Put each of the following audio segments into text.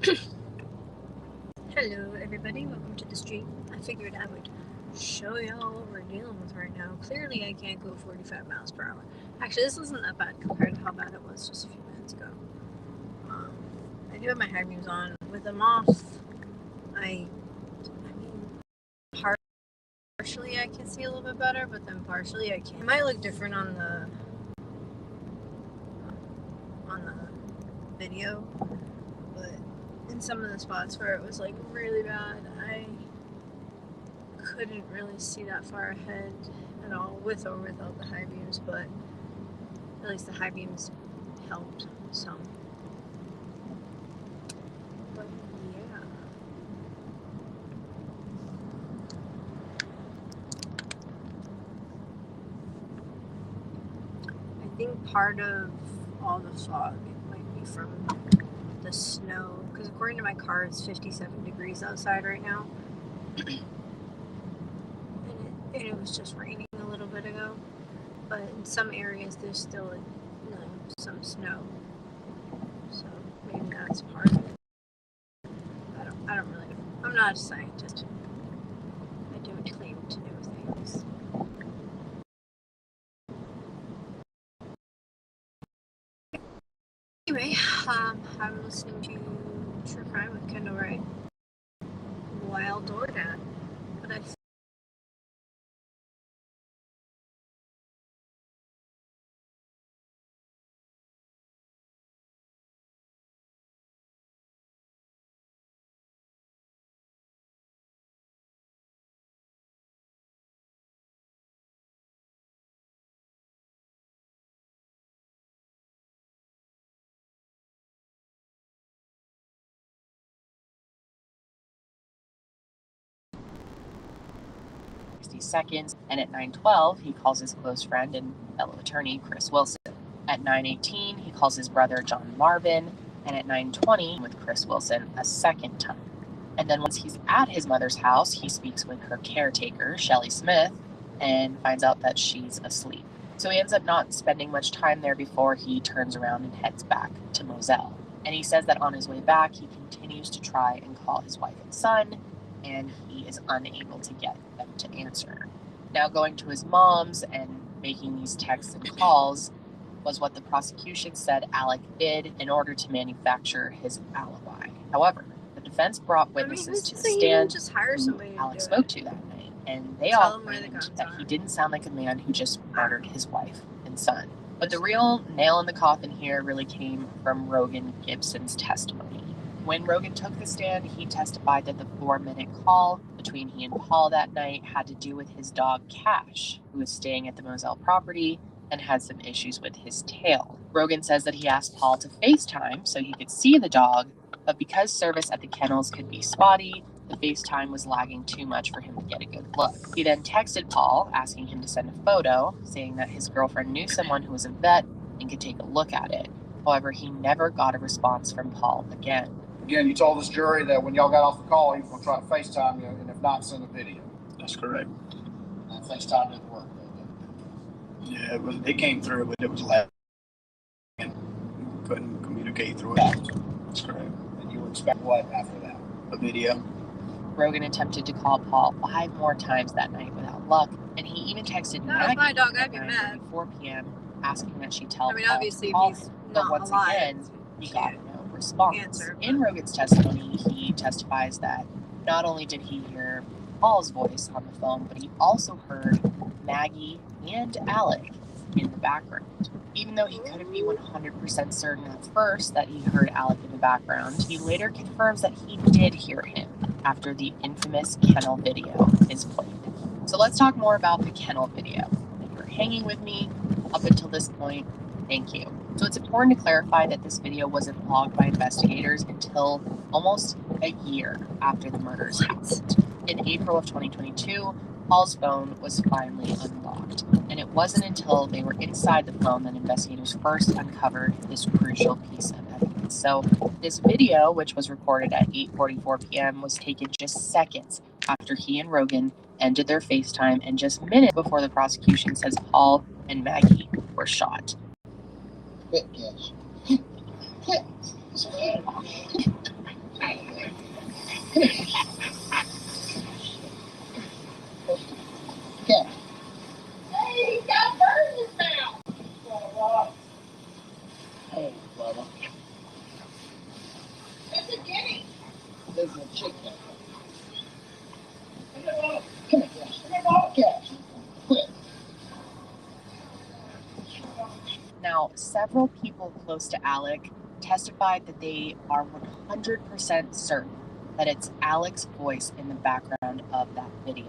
Hello everybody, welcome to the stream. I figured I would show y'all what we're dealing with right now. Clearly I can't go 45 miles per hour. Actually, this isn't that bad compared to how bad it was just a few minutes ago. I do have my high beams on. With them off, I mean, partially I can see a little bit better, but then partially I can't. It might look different on the video, but in some of the spots where it was like really bad, I couldn't really see that far ahead at all, with or without the high beams, but at least the high beams helped some. But yeah. I think part of all the fog might be from the snow, because according to my car it's 57 degrees outside right now. and it was just raining a little bit ago, but in some areas there's still some snow, so maybe that's part of it. I don't really know. I'm not a scientist. I don't claim to know things. Anyway, I'm listening to True Crime with Kendall Wright while DoorDash, but I seconds, and at 9:12 he calls his close friend and fellow attorney Chris Wilson. At 9:18 he calls his brother John Marvin, and at 9:20 with Chris Wilson a second time. And then once he's at his mother's house, he speaks with her caretaker, Shelly Smith, and finds out that she's asleep. So he ends up not spending much time there before he turns around and heads back to Moselle. And he says that on his way back, he continues to try and call his wife and son, and he is unable to get them to answer. Now, going to his mom's and making these texts and calls was what the prosecution said Alec did in order to manufacture his alibi. However, the defense brought witnesses to the stand just hire somebody who Alec spoke to that night, and they all claimed that he didn't sound like a man who just murdered his wife and son. But the real nail in the coffin here really came from Rogan Gibson's testimony. When Rogan took the stand, he testified that the 4-minute call between he and Paul that night had to do with his dog Cash, who was staying at the Moselle property and had some issues with his tail. Rogan says that he asked Paul to FaceTime so he could see the dog, but because service at the kennels could be spotty, the FaceTime was lagging too much for him to get a good look. He then texted Paul, asking him to send a photo, saying that his girlfriend knew someone who was a vet and could take a look at it. However, he never got a response from Paul again. Again, you told this jury that when y'all got off the call, you were going to try to FaceTime you, and if not, send a video. That's correct. And FaceTime didn't work. Yeah, it came through, but it was lagging. We couldn't communicate through it. That's correct. And you would expect what after that? A video. Rogan attempted to call Paul 5 more times that night without luck, and he even texted Maggie my dog, at I'd be mad. 4 p.m. asking that she tell Paul obviously, to call if he's him. not But once alive, again, he got no response. Answer. In Rogan's testimony, he testifies that not only did he hear Paul's voice on the phone, but he also heard Maggie and Alec in the background. Even though he couldn't be 100% certain at first that he heard Alec in the background, he later confirms that he did hear him after the infamous kennel video is played. So let's talk more about the kennel video. If you're hanging with me up until this point, thank you. So it's important to clarify that this video wasn't logged by investigators until almost a year after the murders happened. In April of 2022, Paul's phone was finally unlocked, and it wasn't until they were inside the phone that investigators first uncovered this crucial piece of evidence. So this video, which was recorded at 8:44 p.m., was taken just seconds after he and Rogan ended their FaceTime and just minutes before the prosecution says Paul and Maggie were shot. Yeah. Hey, he's got a bird in his mouth. Hey, Bubba. It's a guinea. This is a chicken. Come Come here. Catch. Quit. Now, several people close to Alec testified that they are 100% certain that it's Alec's voice in the background of that video,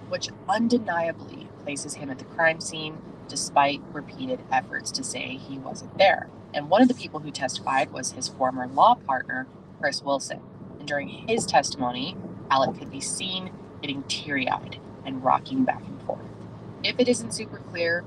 which undeniably places him at the crime scene despite repeated efforts to say he wasn't there. And one of the people who testified was his former law partner, Chris Wilson. And during his testimony, Alec could be seen getting teary-eyed and rocking back and forth. If it isn't super clear,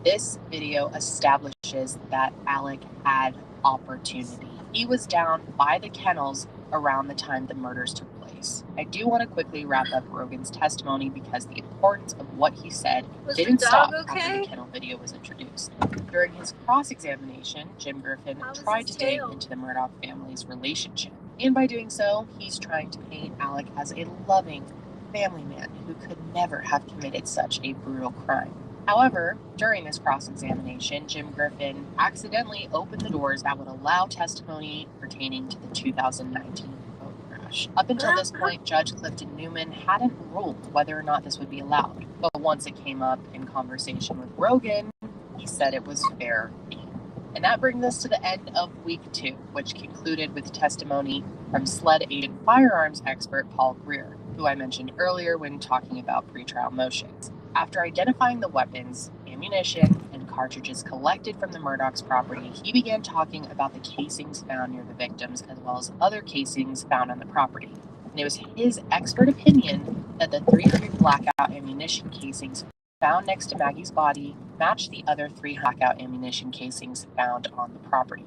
this video establishes that Alec had opportunity. He was down by the kennels around the time the murders took place. I do want to quickly wrap up Rogan's testimony because the importance of what he said didn't stop after the kennel video was introduced. During his cross-examination, Jim Griffin tried to dig into the Murdaugh family's relationship. And by doing so, he's trying to paint Alec as a loving family man who could never have committed such a brutal crime. However, during this cross-examination, Jim Griffin accidentally opened the doors that would allow testimony pertaining to the 2019 boat crash. Up until this point, Judge Clifton Newman hadn't ruled whether or not this would be allowed. But once it came up in conversation with Rogan, he said it was fair game. And that brings us to the end of week 2, which concluded with testimony from SLED agent firearms expert Paul Greer, who I mentioned earlier when talking about pretrial motions. After identifying the weapons, ammunition, and cartridges collected from the Murdaugh's property, he began talking about the casings found near the victims as well as other casings found on the property. And it was his expert opinion that the 300 blackout ammunition casings found next to Maggie's body matched the other 3 blackout ammunition casings found on the property.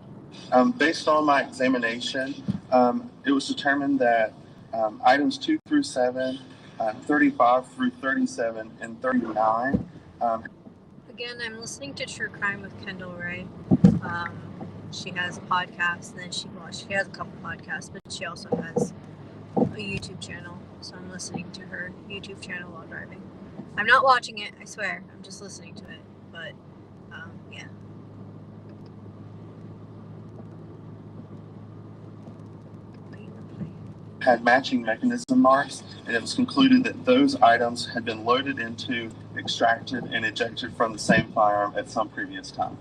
Based on my examination, it was determined that items 2 through 7, 35 through 37, and 39. Again, I'm listening to True Crime with Kendall Ray. She has a podcast, and then she has a couple podcasts, but she also has a YouTube channel. So I'm listening to her YouTube channel while driving. I'm not watching it, I swear. I'm just listening to it. But yeah. Had matching mechanism marks, and it was concluded that those items had been loaded into, extracted, and ejected from the same firearm at some previous time.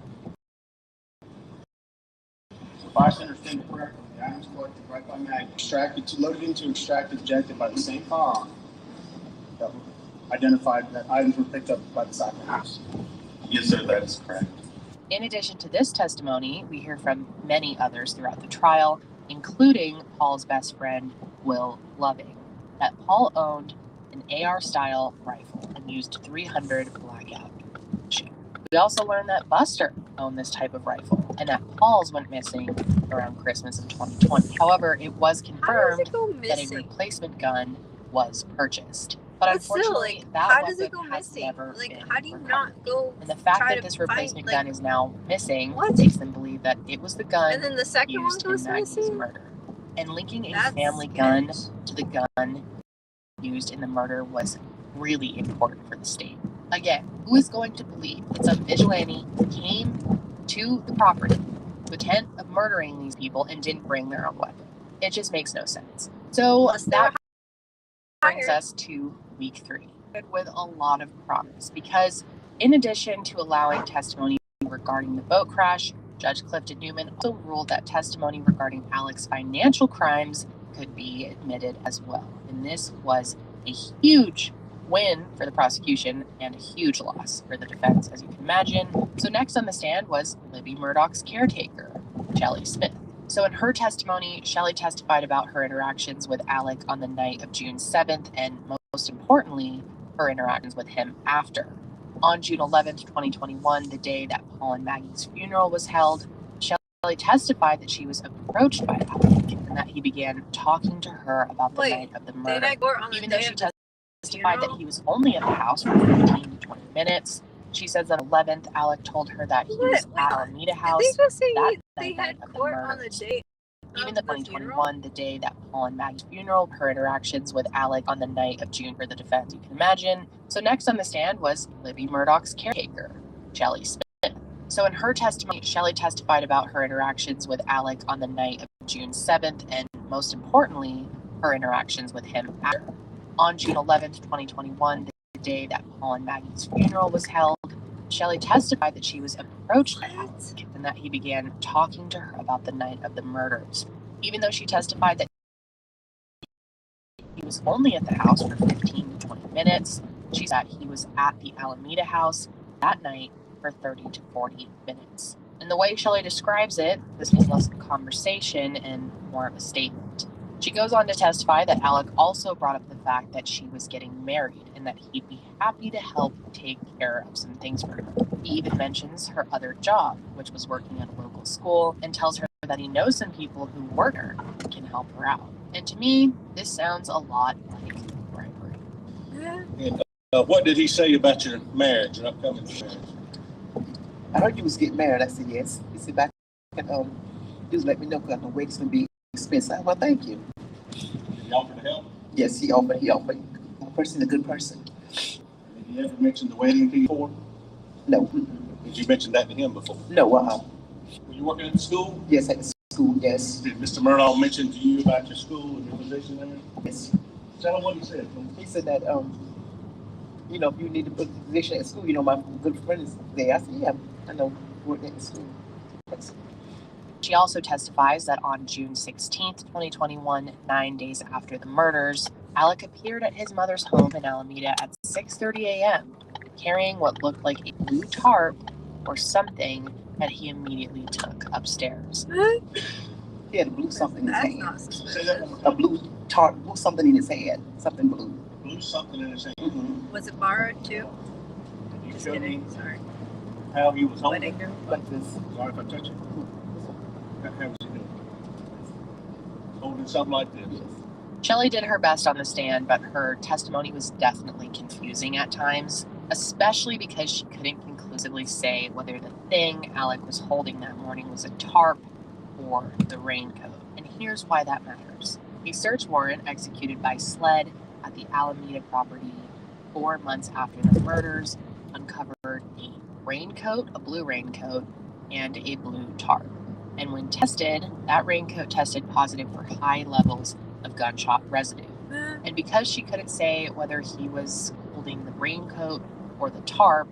So if I understand it correctly, the items collected right by Maggie, loaded into, extracted, ejected by the same firearm that identified that items were picked up by the side of the house. Yes, sir, that is correct. In addition to this testimony, we hear from many others throughout the trial, including Paul's best friend, Will Loving, that Paul owned an AR-style rifle and used 300 blackout ammunition. We also learned that Buster owned this type of rifle and that Paul's went missing around Christmas of 2020. However, it was confirmed that a replacement gun was purchased. But unfortunately, that weapon has never been how do you recovered. not go? And the fact that this replacement gun is now missing makes them believe that it was the gun and then the second used one in goes Maggie's missing? murder. And linking a That's family gun to the gun used in the murder was really important for the state. Again, who is going to believe that some vigilante came to the property with the intent of murdering these people and didn't bring their own weapon? It just makes no sense. So that brings us to week 3 with a lot of promise, because in addition to allowing testimony regarding the boat crash, Judge Clifton Newman also ruled that testimony regarding Alec's financial crimes could be admitted as well. And this was a huge win for the prosecution and a huge loss for the defense, as you can imagine. So next on the stand was Libby Murdaugh's caretaker, Shelley Smith. So in her testimony, Shelley testified about her interactions with Alec on the night of June 7th, and most importantly, her interactions with him after. On June 11th, 2021, the day that Paul and Maggie's funeral was held, Shelley testified that she was approached by Alec and that he began talking to her about the night of the murder. Even though she testified that he was only at the house for 15 to 20 minutes, she says that on the 11th, Alec told her that he was at Alameda House that night of the murder. Even the 2021, the day that Paul and Maggie's funeral, her interactions with Alec on the night of June for the defense, you can imagine. So next on the stand was Libby Murdoch's caretaker, Shelley Smith. So in her testimony, Shelley testified about her interactions with Alec on the night of June 7th, and most importantly, her interactions with him after. On June 11th, 2021, the day that Paul and Maggie's funeral was held, Shelley testified that she was approached by Alec and that he began talking to her about the night of the murders. Even though she testified that he was only at the house for 15 to 20 minutes, she said he was at the Alameda house that night for 30 to 40 minutes. And the way Shelley describes it, this was less of a conversation and more of a statement. She goes on to testify that Alec also brought up the fact that she was getting married and that he'd be happy to help take care of some things for her. He even mentions her other job, which was working at a local school, and tells her that he knows some people who work there and can help her out. And to me, this sounds a lot like bribery. And what did he say about your marriage, your upcoming marriage? I heard you was getting married. I said yes. He said back and just let me know because I know wedding's gonna be expensive. Well, thank you. Did he offer to help? Yes, he offered. He offered. A person, a good person. Did he ever mention the wedding to you before? No. Did you mention that to him before? No. Were you working at the school? Yes, at the school. Yes. Did Mr. Murdoch mention to you about your school and your position there? Yes. Tell him what he said. He said that you know, if you need to put a position at school, you know, my good friend is there. I said, yeah, I know, working at the school. Yes. She also testifies that on June 16th, 2021, 9 days after the murders, Alec appeared at his mother's home in Alameda at 6:30 a.m., carrying what looked like a blue tarp or something that he immediately took upstairs. He had a blue something in his That's hand. not Say that one more A time. blue tarp, blue something in his hand. Something blue. Blew something in his hand. Mm-hmm. Was it borrowed too? Did you Just show me kidding. Sorry. how he was holding Wedding it? girl. Like this. Sorry if I touch it. How was he doing? Holding something like this. Shelley did her best on the stand, but her testimony was definitely confusing at times, especially because she couldn't conclusively say whether the thing Alec was holding that morning was a tarp or the raincoat. And here's why that matters. A search warrant executed by SLED at the Alameda property 4 months after the murders uncovered a raincoat, a blue raincoat, and a blue tarp. And when tested, that raincoat tested positive for high levels of gunshot residue. And because she couldn't say whether he was holding the raincoat or the tarp,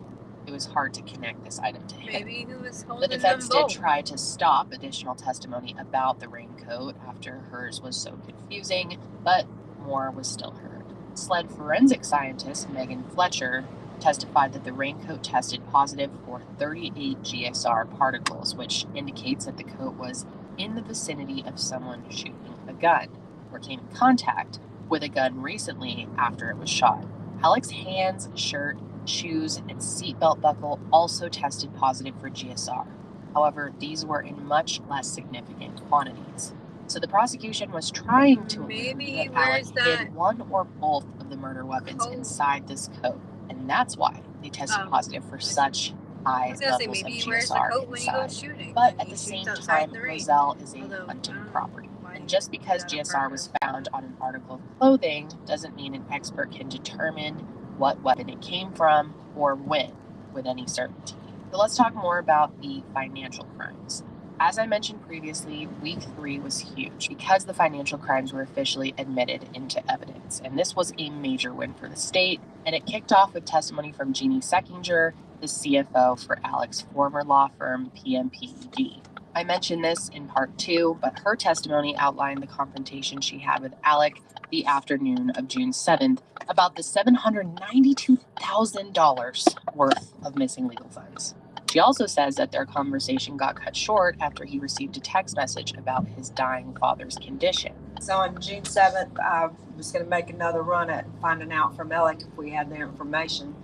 it was hard to connect this item to him. Maybe he was The holding defense them did both. try to stop additional testimony about the raincoat after hers was so confusing, but more was still heard. SLED forensic scientist Megan Fletcher testified that the raincoat tested positive for 38 GSR particles, which indicates that the coat was in the vicinity of someone shooting a gun or came in contact with a gun recently after it was shot. Alec's hands, shirt, shoes, and seatbelt buckle also tested positive for GSR. However, these were in much less significant quantities. So the prosecution was trying to Maybe infer that Alec where's that hid one or both of the murder weapons coat? inside this coat, and that's why they tested Oh, positive for I see. such high I was gonna say levels of maybe he wears the GSR coat when he goes inside. shooting. But and at he the same shoots outside time, in the rain. Roselle is a Although, I hunting don't know property. why And he just did because that on GSR was purpose. found on an article of clothing doesn't mean an expert can determine what weapon it came from or when with any certainty. So let's talk more about the financial crimes. As I mentioned previously, week 3 was huge because the financial crimes were officially admitted into evidence. And this was a major win for the state. And it kicked off with testimony from Jeannie Seckinger, the CFO for Alec's former law firm, PMPED. I mentioned this in part 2, but her testimony outlined the confrontation she had with Alec the afternoon of June 7th about the $792,000 worth of missing legal funds. She also says that their conversation got cut short after he received a text message about his dying father's condition. So on June 7th, I was going to make another run at finding out from Alec if we had their information.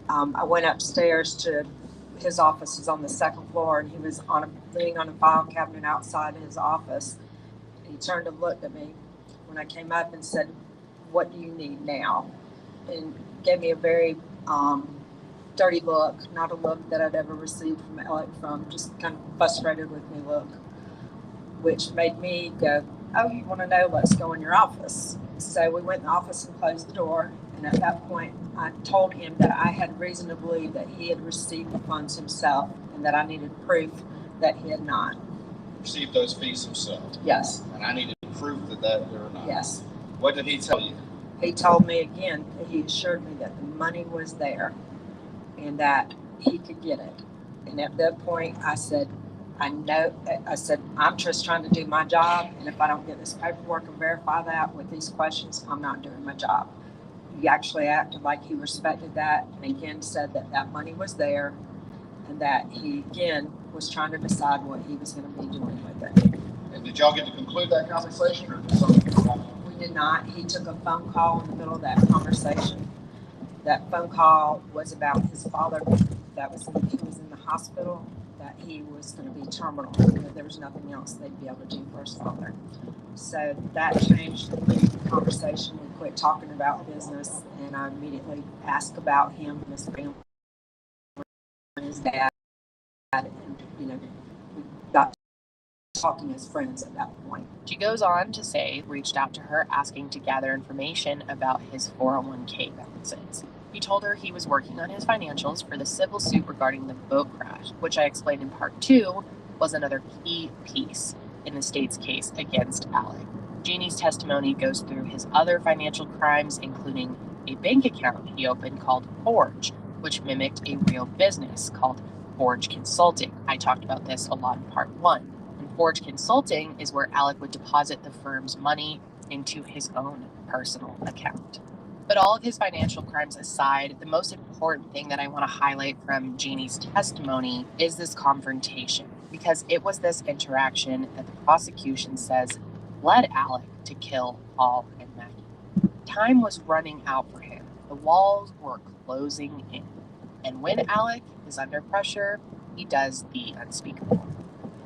I went upstairs to his office is on the 2nd floor, and he was leaning on a file cabinet outside his office. He turned and looked at me when I came up and said, "What do you need now?" And gave me a very dirty look, not a look that I'd ever received from Alec, from just kind of frustrated with me look. which made me go, oh, you want to know, let's go in your office. So we went in the office and closed the door. And at that point, I told him that I had reason to believe that he had received the funds himself and that I needed proof that he had not. Received those fees himself. Yes. And I needed proof that they were not. Yes. What did he tell you? He told me again, he assured me that the money was there and that he could get it. And at that point, I said, I'm just trying to do my job. And if I don't get this paperwork and verify that with these questions, I'm not doing my job. He actually acted like he respected that and again said that that money was there and that he again was trying to decide what he was going to be doing with it. And did y'all get to conclude that conversation, or did something come up? We did not. He took a phone call in the middle of that conversation. That phone call was about his father. He was in the hospital, that he was going to be terminal, that there was nothing else they'd be able to do for his father. So that changed the conversation. We quit talking about business, and I immediately asked about him and his family and his dad. And, we got talking as friends at that point. She goes on to say, reached out to her asking to gather information about his 401k balances. He told her he was working on his financials for the civil suit regarding the boat crash, which I explained in part 2 was another key piece in the state's case against Alec. Jeannie's testimony goes through his other financial crimes, including a bank account he opened called Forge, which mimicked a real business called Forge Consulting. I talked about this a lot in part 1. And Forge Consulting is where Alec would deposit the firm's money into his own personal account. But all of his financial crimes aside, the most important thing that I want to highlight from Jeannie's testimony is this confrontation, because it was this interaction that the prosecution says led Alec to kill Paul and Maggie. Time was running out for him. The walls were closing in. And when Alec is under pressure, he does the unspeakable.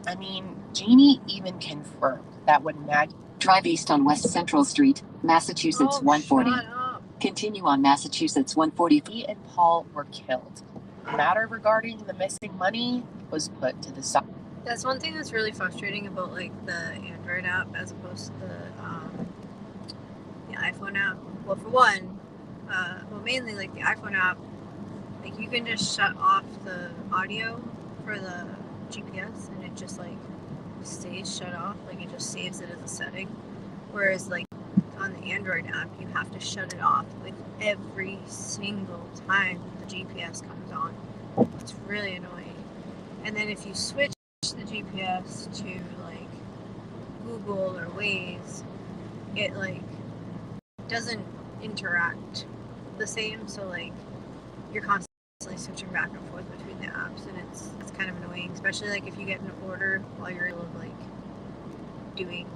I mean, Jeannie even confirmed that when Maggie... Drive east on West Central Street, Massachusetts 140. Shut up. Continue on Massachusetts 140. He and Paul were killed. The matter regarding the missing money was put to the side. That's one thing that's really frustrating about like the Android app as opposed to the iPhone app. Well, for one, mainly like the iPhone app, like you can just shut off the audio for the GPS and it just like stays shut off. Like it just saves it as a setting. Whereas like on the Android app, you have to shut it off like every single time the GPS comes on. It's really annoying. And then if you switch the GPS to like Google or Waze, it like doesn't interact the same. So like you're constantly switching back and forth between the apps, and it's kind of annoying, especially like if you get an order while you're like doing,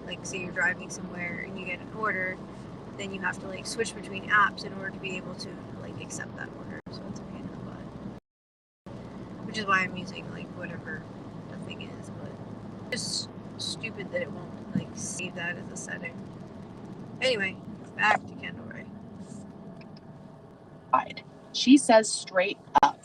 like say you're driving somewhere and you get an order, then you have to like switch between apps in order to be able to like accept that order. So it's a pain in the butt, which is why I'm using like whatever the thing is, but it's just stupid that it won't like save that as a setting. Anyway, back to Kendall Ray. She says straight up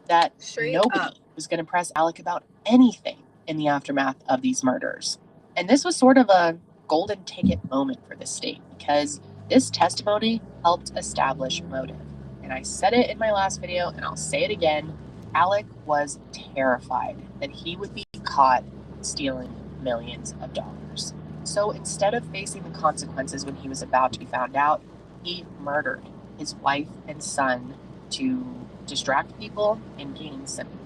that nobody was going to press Alec about anything in the aftermath of these murders. And this was sort of a golden ticket moment for the state, because this testimony helped establish motive. And I said it in my last video, and I'll say it again. Alec was terrified that he would be caught stealing millions of dollars. So instead of facing the consequences when he was about to be found out, he murdered his wife and son to distract people and gain sympathy.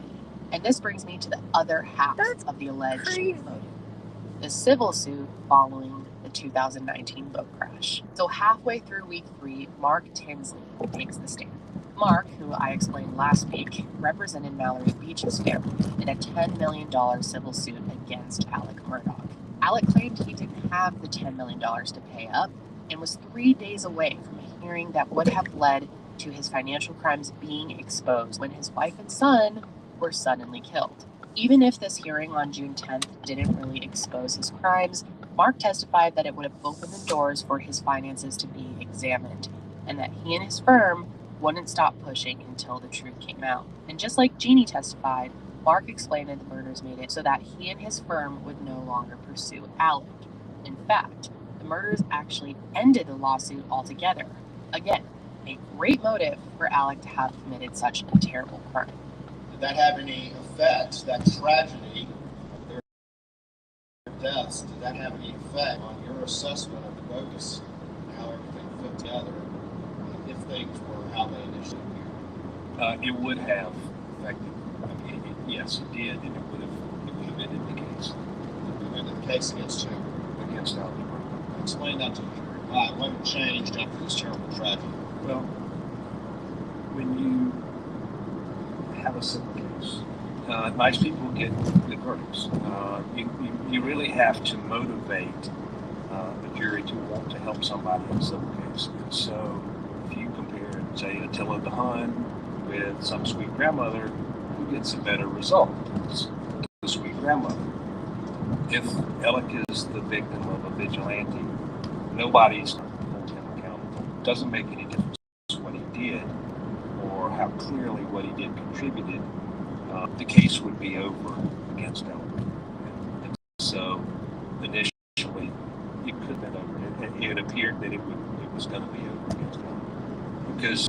And this brings me to the other half of the alleged motive: the civil suit following the 2019 boat crash. So halfway through week 3, Mark Tinsley takes the stand. Mark, who I explained last week, represented Mallory Beach's family in a $10 million civil suit against Alec Murdaugh. Alec claimed he didn't have the $10 million to pay up and was 3 days away from a hearing that would have led to his financial crimes being exposed when his wife and son were suddenly killed. Even if this hearing on June 10th didn't really expose his crimes, Mark testified that it would have opened the doors for his finances to be examined, and that he and his firm wouldn't stop pushing until the truth came out. And just like Jeannie testified, Mark explained that the murders made it so that he and his firm would no longer pursue Alec. In fact, the murders actually ended the lawsuit altogether. Again, a great motive for Alec to have committed such a terrible crime. Did that have any effect, that tragedy of their deaths, did that have any effect on your assessment of the bogus and how everything fit together, if things were how they initially appeared? It would have affected. I mean, yes, it did, and it would have ended the case. It would ended the case against you. Against Alec. Explain that to me. Why? What had changed after this terrible tragedy? Well, when you have a civil case, nice people get good verdicts. You really have to motivate the jury to want to help somebody in a civil case. And so, if you compare, say, Attila the Hun with some sweet grandmother, who gets a better result? It's the sweet grandmother. If Alec is the victim of a vigilante, nobody's going to hold him accountable. It doesn't make any difference what he did or how clearly what he did contributed. The case would be over against Alec. And so initially, it could have been over. It appeared that it was going to be over against Alec because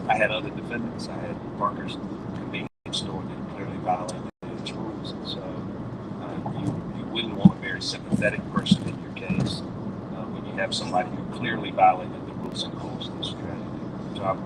I had other defendants. I had partners in the convenience store that clearly violated its rules, and so you wouldn't want a very sympathetic person in your case when you have somebody who clearly violated the rules and caused this tragedy. So I'm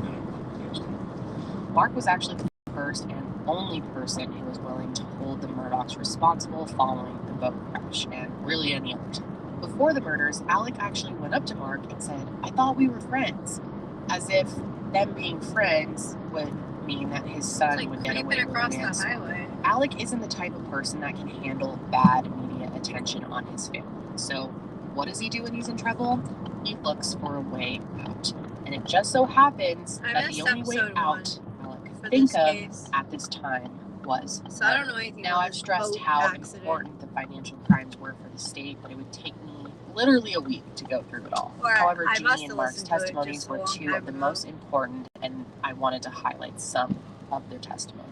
going to work against him. Mark was actually the first and only person who was willing to hold the Murdochs responsible following the boat crash, and really any other time. Before the murders, Alec actually went up to Mark and said, "I thought we were friends," as if them being friends would mean that his son would get away with across the the highway. Alec isn't the type of person that can handle bad media attention on his family. So what does he do when he's in trouble? He looks for a way out. And it just so happens that the only way out Alec could think of at this time was So I don't know anything now about I've this stressed boat how accident. important the financial crimes were for the state, but it would take me literally a week to go through it all. Or However, I must Jeannie and have Mark's listened to it testimonies just a were long two time of the ago. most important, and I wanted to highlight some of their testimony.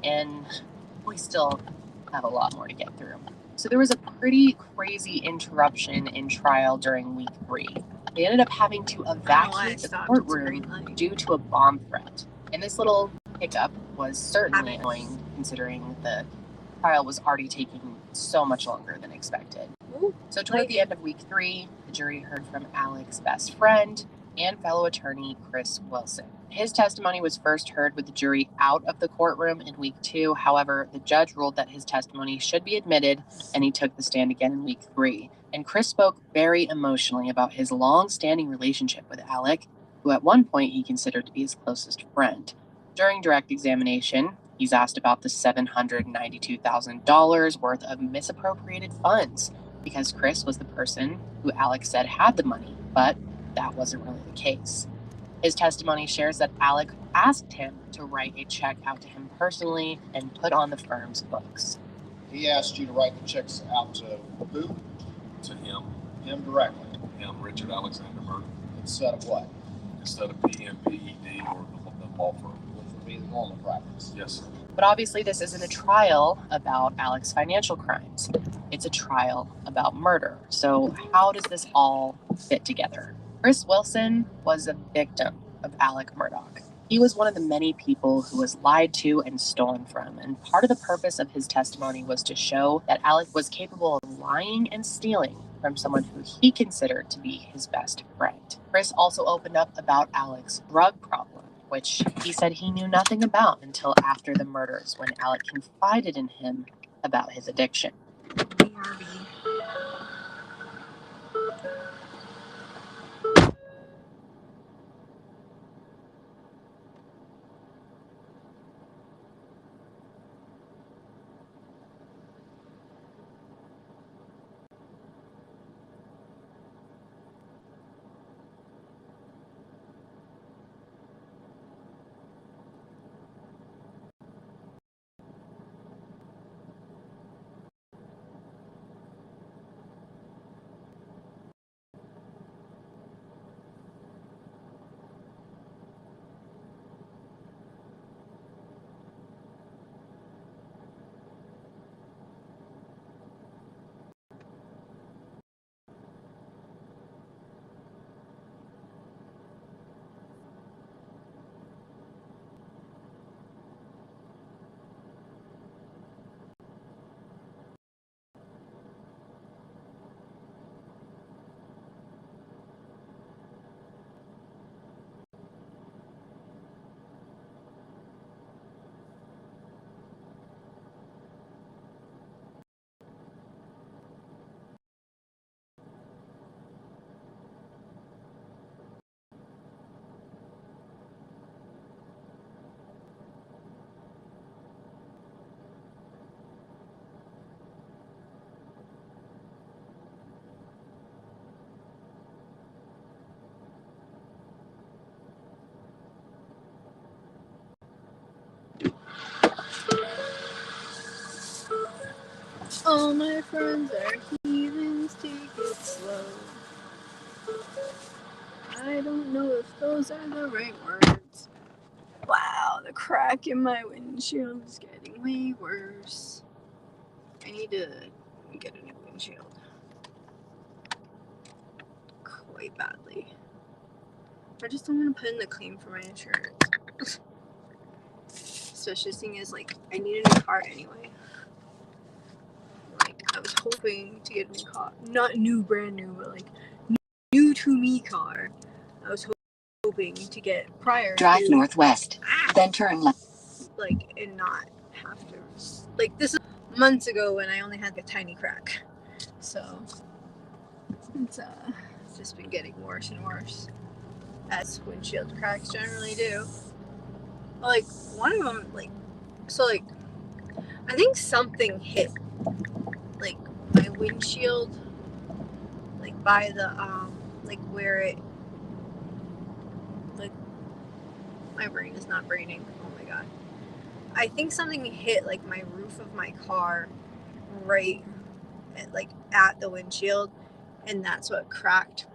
And we still have a lot more to get through. So there was a pretty crazy interruption in trial during week 3. They ended up having to evacuate the courtroom due to a bomb threat. And this little hiccup was certainly annoying considering the trial was already taking so much longer than expected. So toward the end of week 3, the jury heard from Alec's best friend and fellow attorney, Chris Wilson. His testimony was first heard with the jury out of the courtroom in week 2. However, the judge ruled that his testimony should be admitted, and he took the stand again in week 3. And Chris spoke very emotionally about his long-standing relationship with Alec, who at one point he considered to be his closest friend. During direct examination, he's asked about the $792,000 worth of misappropriated funds, because Chris was the person who Alec said had the money, but that wasn't really the case. His testimony shares that Alec asked him to write a check out to him personally and put on the firm's books. He asked you to write the checks out to who? To him. Him directly. Him, Richard Alexander Murdoch. Instead of what? Instead of PMPED or the law firm. Which would be the normal practice. Yes, sir. But obviously this isn't a trial about Alec's financial crimes. It's a trial about murder. So how does this all fit together? Chris Wilson was a victim of Alec Murdoch. He was one of the many people who was lied to and stolen from, and part of the purpose of his testimony was to show that Alec was capable of lying and stealing from someone who he considered to be his best friend. Chris also opened up about Alec's drug problem, which he said he knew nothing about until after the murders, when Alec confided in him about his addiction. All my friends are heathens, take it slow. I don't know if those are the right words. Wow, the crack in my windshield is getting way worse. I need to get a new windshield. Quite badly. I just don't want to put in the claim for my insurance. Especially seeing as like I need a new car anyway. Like I was hoping to get a new car, not new, brand new, but like new to me car. I was hoping to get prior. Drive to, northwest, then turn left. Like and not have to. Like this is months ago when I only had a tiny crack. So it's just been getting worse and worse, as windshield cracks generally do. Like one of them, like so, like I think something hit like my windshield, like by the like where it, like my brain is not braining. Oh my god! I think something hit like my roof of my car, right, at the windshield, and that's what cracked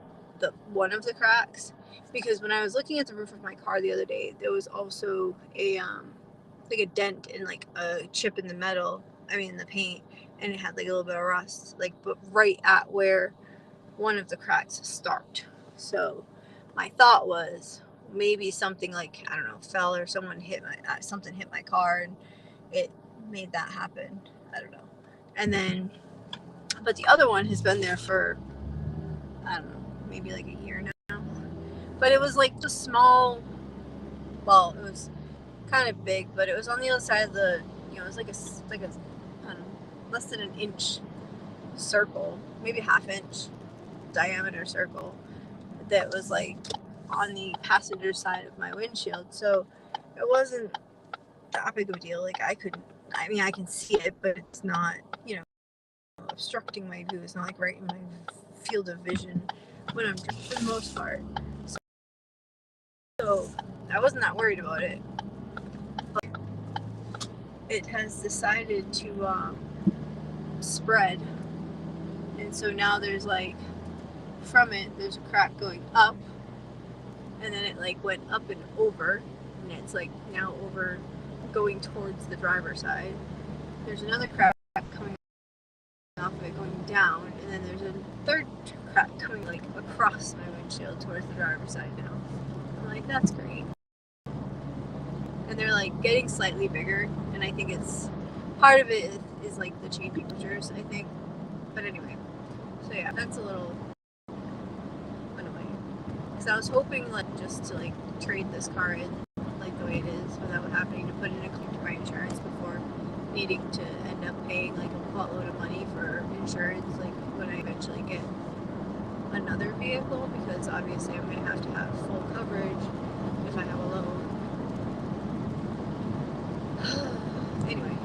one of the cracks. Because when I was looking at the roof of my car the other day, there was also a like a dent and like a chip in the metal. I mean, the paint, and it had like a little bit of rust, like but right at where one of the cracks start. So my thought was maybe something like I don't know fell or something hit my car and it made that happen. I don't know. And then, but the other one has been there for I don't know, maybe like a year now. But it was like the small, well, it was kind of big, but it was on the other side of the, it was like a I don't know, less than an inch circle, maybe half inch diameter circle that was like on the passenger side of my windshield. So it wasn't that big of a deal. Like I can see it, but it's not, obstructing my view. It's not like right in my field of vision when I'm driving for the most part. So I wasn't that worried about it. But it has decided to spread. And so now there's like, from it, there's a crack going up. And then it like went up and over. And it's like now over going towards the driver's side. There's another crack coming off of it going down. And then there's a third crack coming like across my windshield towards the driver's side now. I'm like, that's great. And they're like getting slightly bigger, and I think it's part of it is like the changing pictures, I think. But anyway, so yeah, that's a little annoying. Because I was hoping like just to like trade this car in like the way it is without having to put in a claim to my insurance before needing to end up paying like a buttload of money for insurance like when I eventually get another vehicle, because obviously I'm going to have full coverage if I have a loan. Anyway,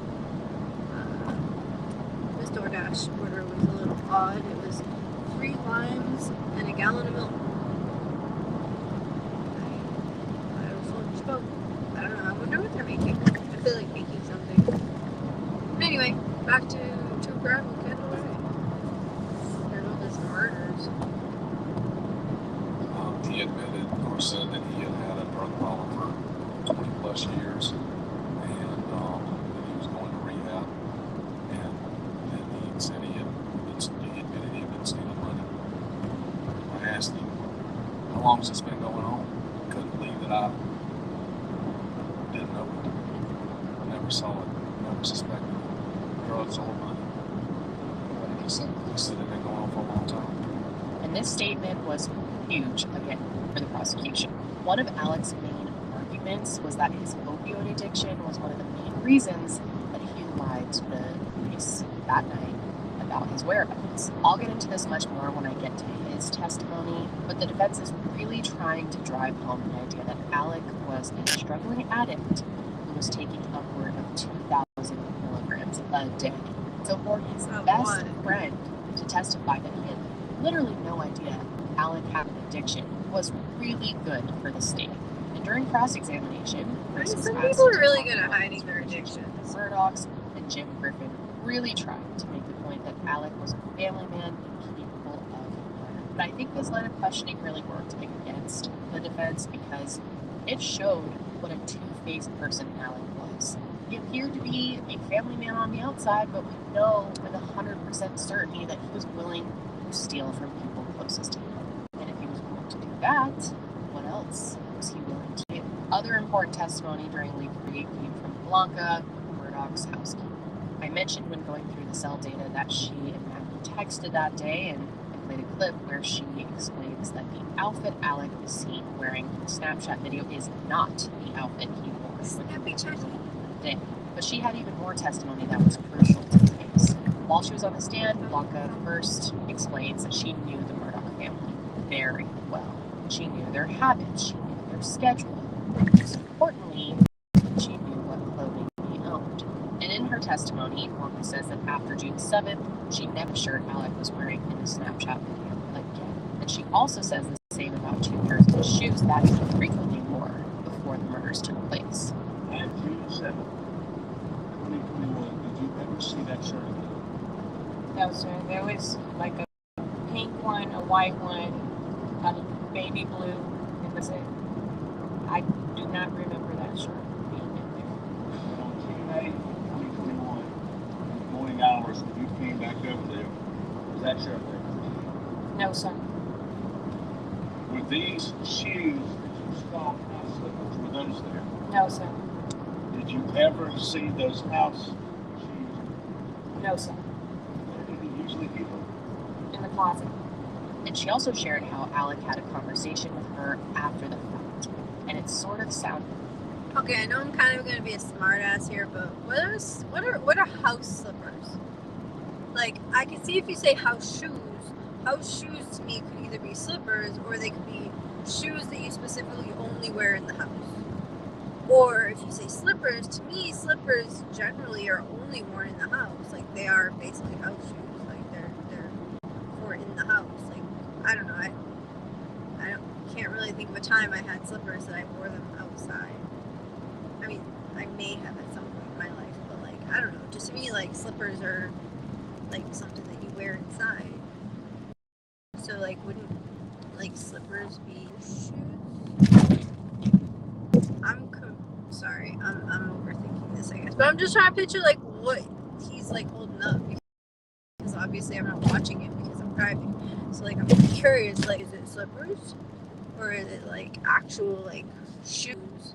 this DoorDash order was a little odd. It was 3 limes and a gallon of milk. I don't know what spoke. I don't know. I wonder what they're making. I feel like making something. But anyway, back to Gravel Kendall Way. There's all this murders. He admitted or said that he had a drug problem for 20 plus years, and that he was going to rehab, and then he said he admitted he had been stealing money. I asked him, how long has this been going on? He couldn't believe that I didn't know it. I never saw it, never suspected it. Drugs or money. What did he say? He said it had been going on for a long time. And this statement was huge, again, for the prosecution. One of Alec's main arguments was that his opioid addiction was one of the main reasons that he lied to the police that night about his whereabouts. I'll get into this much more when I get to his testimony, but the defense is really trying to drive home the idea that Alec was a struggling addict who was taking upward of 2,000 milligrams a day. So for his best friend to testify that he had literally no idea Alec had an addiction was really good for the state. And during cross-examination, Chris was Some asked people are to really talk good at about hiding his their relationship addictions. with Murdoch's, and Jim Griffin really tried to make the point that Alec was a family man and capable of murder. But I think this line of questioning really worked against the defense because it showed what a two-faced person Alec was. He appeared to be a family man on the outside, but we know with 100% certainty that he was willing to steal from people closest to him. And if he was willing to do that, what else was he willing to do? Other important testimony during week 3 came from Blanca, Murdoch's housekeeper. I mentioned when going through the cell data that she and Maggie texted that day, and I played a clip where she explains that the outfit Alec is seen wearing in the Snapchat video is not the outfit he wore. Snappy chatty. But she had even more testimony that was crucial to the case. While she was on the stand, Blanca first explains that she knew the Murdoch family very well. She knew their habits, she knew their schedule. Most importantly, she knew what clothing they owned. And in her testimony, Blanca says that after June 7th, she never shirt Alec was wearing in the Snapchat video again. And she also says the same about 2 pairs of shoes that he frequently wore before the murders took place. On June 7th, 2021, did you ever see that shirt again? No, sir. There was like a pink one, a white one, a baby blue. It was it. I do not remember that shirt being in there. And on June 8th, 2021, in the morning hours when you came back over there, was that shirt there? No, sir. Were these shoes that you saw house slippers, were those there? No, sir. Did you ever see those house shoes? No, sir. Where did he usually keep them? In the closet. And she also shared how Alec had a conversation with her after the fact. And it sort of sounded... Okay, I know I'm kind of going to be a smart ass here, but what are house slippers? Like, I can see if you say house shoes to me could either be slippers or they could be shoes that you specifically only wear in the house. Or if you say slippers, to me, slippers generally are only worn in the house. Like, they are basically house shoes. Like, they're for in the house. Like, I don't know. I can't really think of a time I had slippers that I wore them outside. I mean, I may have at some point in my life, but like, I don't know. Just to me, like, slippers are like something that you wear inside. So like, wouldn't like slippers be shoes? Sorry, I'm overthinking this, I guess. But I'm just trying to picture like what he's like holding up, because obviously I'm not watching it because I'm driving. So like, I'm curious, like, is it slippers or is it like actual like shoes?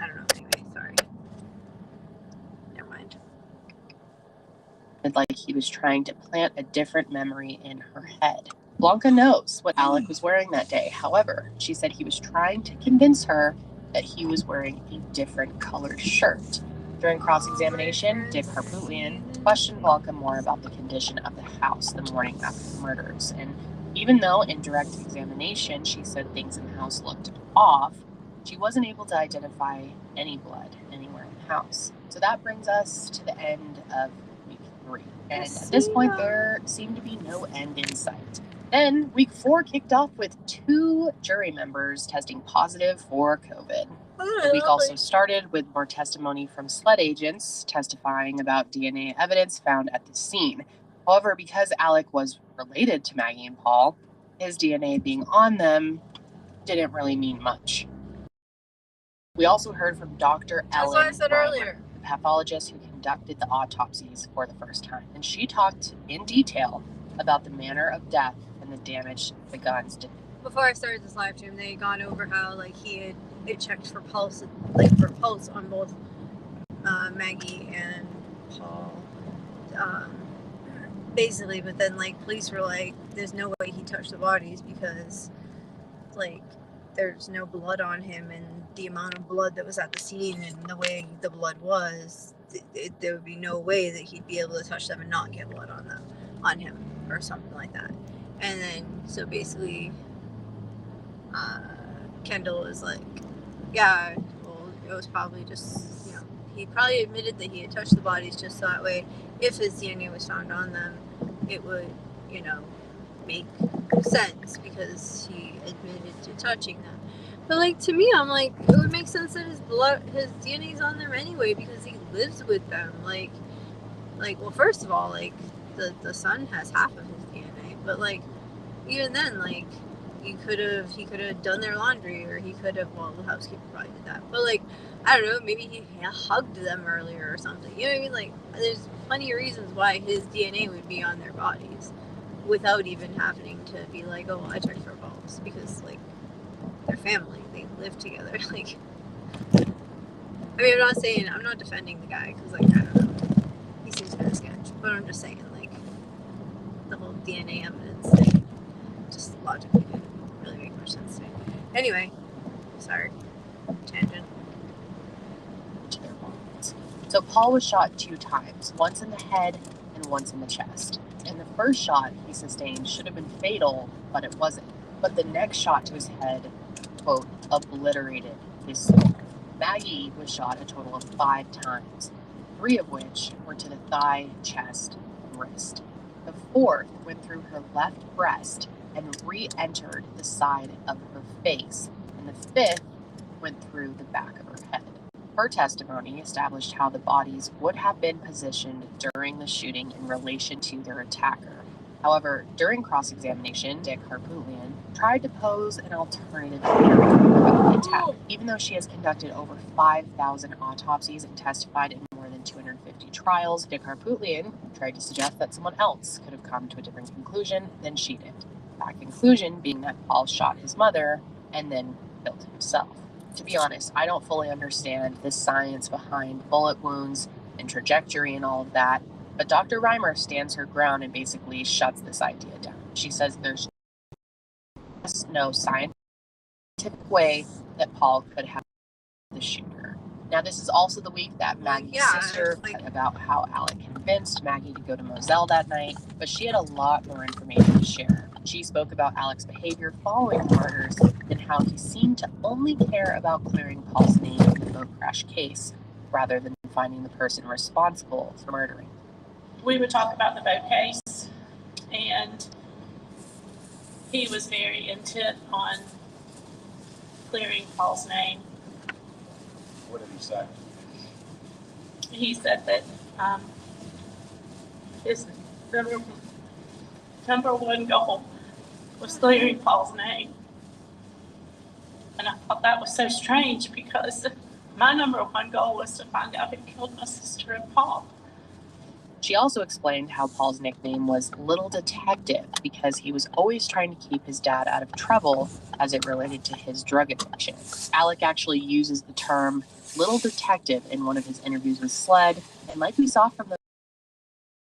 I don't know. Anyway, sorry. Never mind. like he was trying to plant a different memory in her head. Blanca knows what Alec was wearing that day. However, she said he was trying to convince her that he was wearing a different colored shirt. During cross-examination, Dick Harpootlian questioned Blanca more about the condition of the house the morning after the murders. And even though in direct examination she said things in the house looked off, she wasn't able to identify any blood anywhere in the house. So that brings us to the end of week 3. And at this point, there seemed to be no end in sight. Then week 4 kicked off with 2 jury members testing positive for COVID. The week also started with more testimony from SLED agents testifying about DNA evidence found at the scene. However, because Alec was related to Maggie and Paul, his DNA being on them didn't really mean much. We also heard from Dr. Ellen, what I said earlier, the pathologist who conducted the autopsies for the first time. And she talked in detail about the manner of death and the damage the guns did. Before I started this live stream, they had gone over how like he had checked for pulse, like for pulse on both Maggie and Paul, basically. But then like police were like, "There's no way he touched the bodies because like there's no blood on him, and the amount of blood that was at the scene and the way the blood was, there would be no way that he'd be able to touch them and not get blood on him or something like that." And then so basically Kendall is like, yeah, well, it was probably just, he probably admitted that he had touched the bodies just so that way if his DNA was found on them, it would, make sense because he admitted to touching them. But like, to me, I'm like, it would make sense that his DNA's on them anyway because he lives with them. Like, Like, well, first of all, like, the son has half of his DNA, but, like, even then, like, he could have done their laundry, or he could have, well, the housekeeper probably did that, but, like, I don't know, maybe he hugged them earlier or something, you know what I mean? Like, there's plenty of reasons why his DNA would be on their bodies without even having to be like, oh, I checked for balls, because, like, they're family, they live together. Like, I mean, I'm not defending the guy, because, like, I don't know, he seems kind of sketch, but I'm just saying, like, the whole DNA evidence thing just logically didn't really make much sense to me. Anyway, sorry, tangent. To their bodies. So Paul was shot 2 times, once in the head and once in the chest. And the first shot he sustained should have been fatal, but it wasn't. But the next shot to his head, quote, obliterated his soul. Maggie was shot a total of 5 times, 3 of which were to the thigh, chest, and wrist. The 4th went through her left breast and re-entered the side of her face, and the 5th went through the back of her head. Her testimony established how the bodies would have been positioned during the shooting in relation to their attacker. However, during cross-examination, Dick Harpootlian tried to pose an alternative theory about the attack. Even though she has conducted over 5,000 autopsies and testified in more than 250 trials, Dick Harpootlian tried to suggest that someone else could have come to a different conclusion than she did. That conclusion being that Paul shot his mother and then killed himself. To be honest, I don't fully understand the science behind bullet wounds and trajectory and all of that, but Dr. Reimer stands her ground and basically shuts this idea down. She says there's just no scientific way that Paul could have the shooter. Now, this is also the week that Maggie's sister about how Alec convinced Maggie to go to Moselle that night, but she had a lot more information to share. She spoke about Alec's behavior following the murders and how he seemed to only care about clearing Paul's name in the boat crash case, rather than finding the person responsible for murdering. We would talk about the boat case, and he was very intent on clearing Paul's name. What did he say? He said that his number one goal was clearing Paul's name. And I thought that was so strange, because my number one goal was to find out who killed my sister and Paul. She also explained how Paul's nickname was Little Detective because he was always trying to keep his dad out of trouble as it related to his drug addiction. Alec actually uses the term Little Detective in one of his interviews with SLED, and like we saw from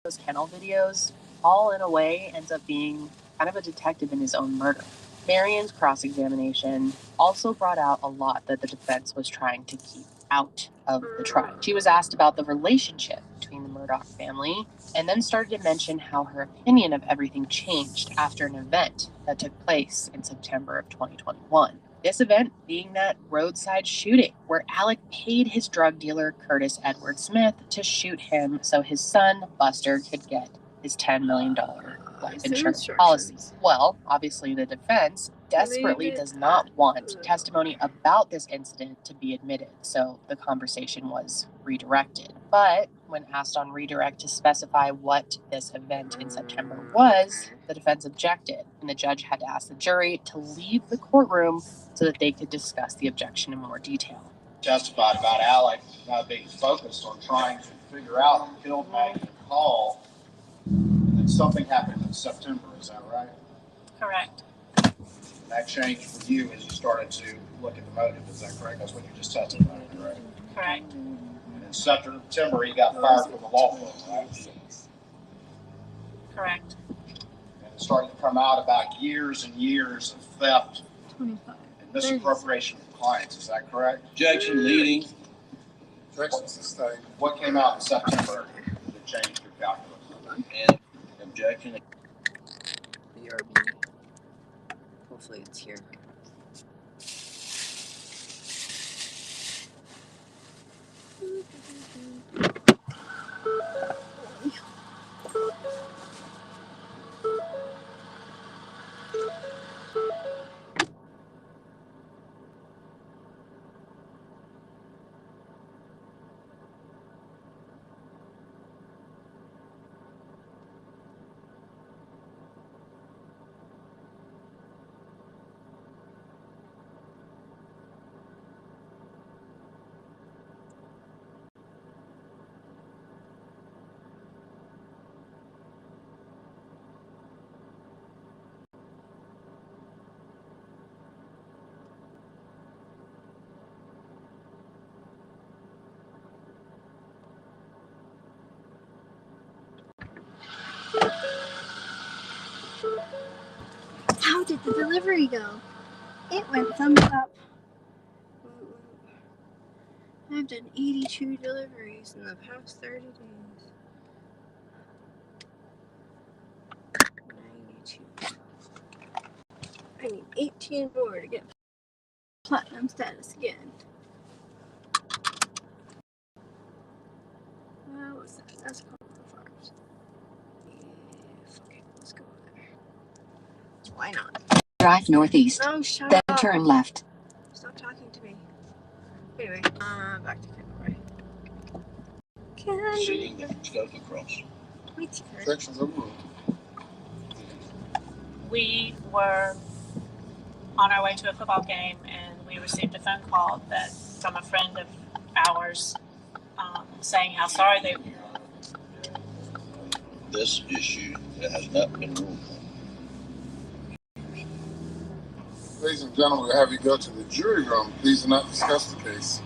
those kennel videos, Paul in a way ends up being kind of a detective in his own murder. Marion's cross-examination also brought out a lot that the defense was trying to keep out of the trial. She was asked about the relationship between the Murdaugh family, and then started to mention how her opinion of everything changed after an event that took place in September of 2021. This event being that roadside shooting where Alec paid his drug dealer Curtis Edward Smith to shoot him so his son Buster could get his $10 million life insurance policy. Well, obviously the defense desperately does not want testimony about this incident to be admitted, so the conversation was redirected. But when asked on redirect to specify what this event in September was, the defense objected, and the judge had to ask the jury to leave the courtroom so that they could discuss the objection in more detail. Testified about Alec being focused on trying to figure out who killed Maggie and Paul, and then something happened in September, is that right? Correct. And that changed for you as you started to look at the motive, is that correct? That's what you just testified, right? Correct. And in September, he got fired from the law firm, right? Correct. And it started to come out about years and years of theft 25. and misappropriation of clients, is that correct? Objection leading. Objection sustained. What came out in September that changed your calculus? And objection. BRB. Hopefully it's here. How did the delivery go? It went thumbs up. I've done 82 deliveries in the past 30 days. 92. I need 18 more to get platinum status again. What's that? That's Cumberland Farms. Okay, let's go there. Why not? Drive northeast. Oh, shut Then up. turn left. Stop talking to me. Anyway, back to Kennebury. Seeing that you gotta cross. Sections overruled. We were on our way to a football game, and we received a phone call from a friend of ours saying how sorry they were. This issue that has not been ruled on. Ladies and gentlemen, we'll have you go to the jury room. Please do not discuss the case.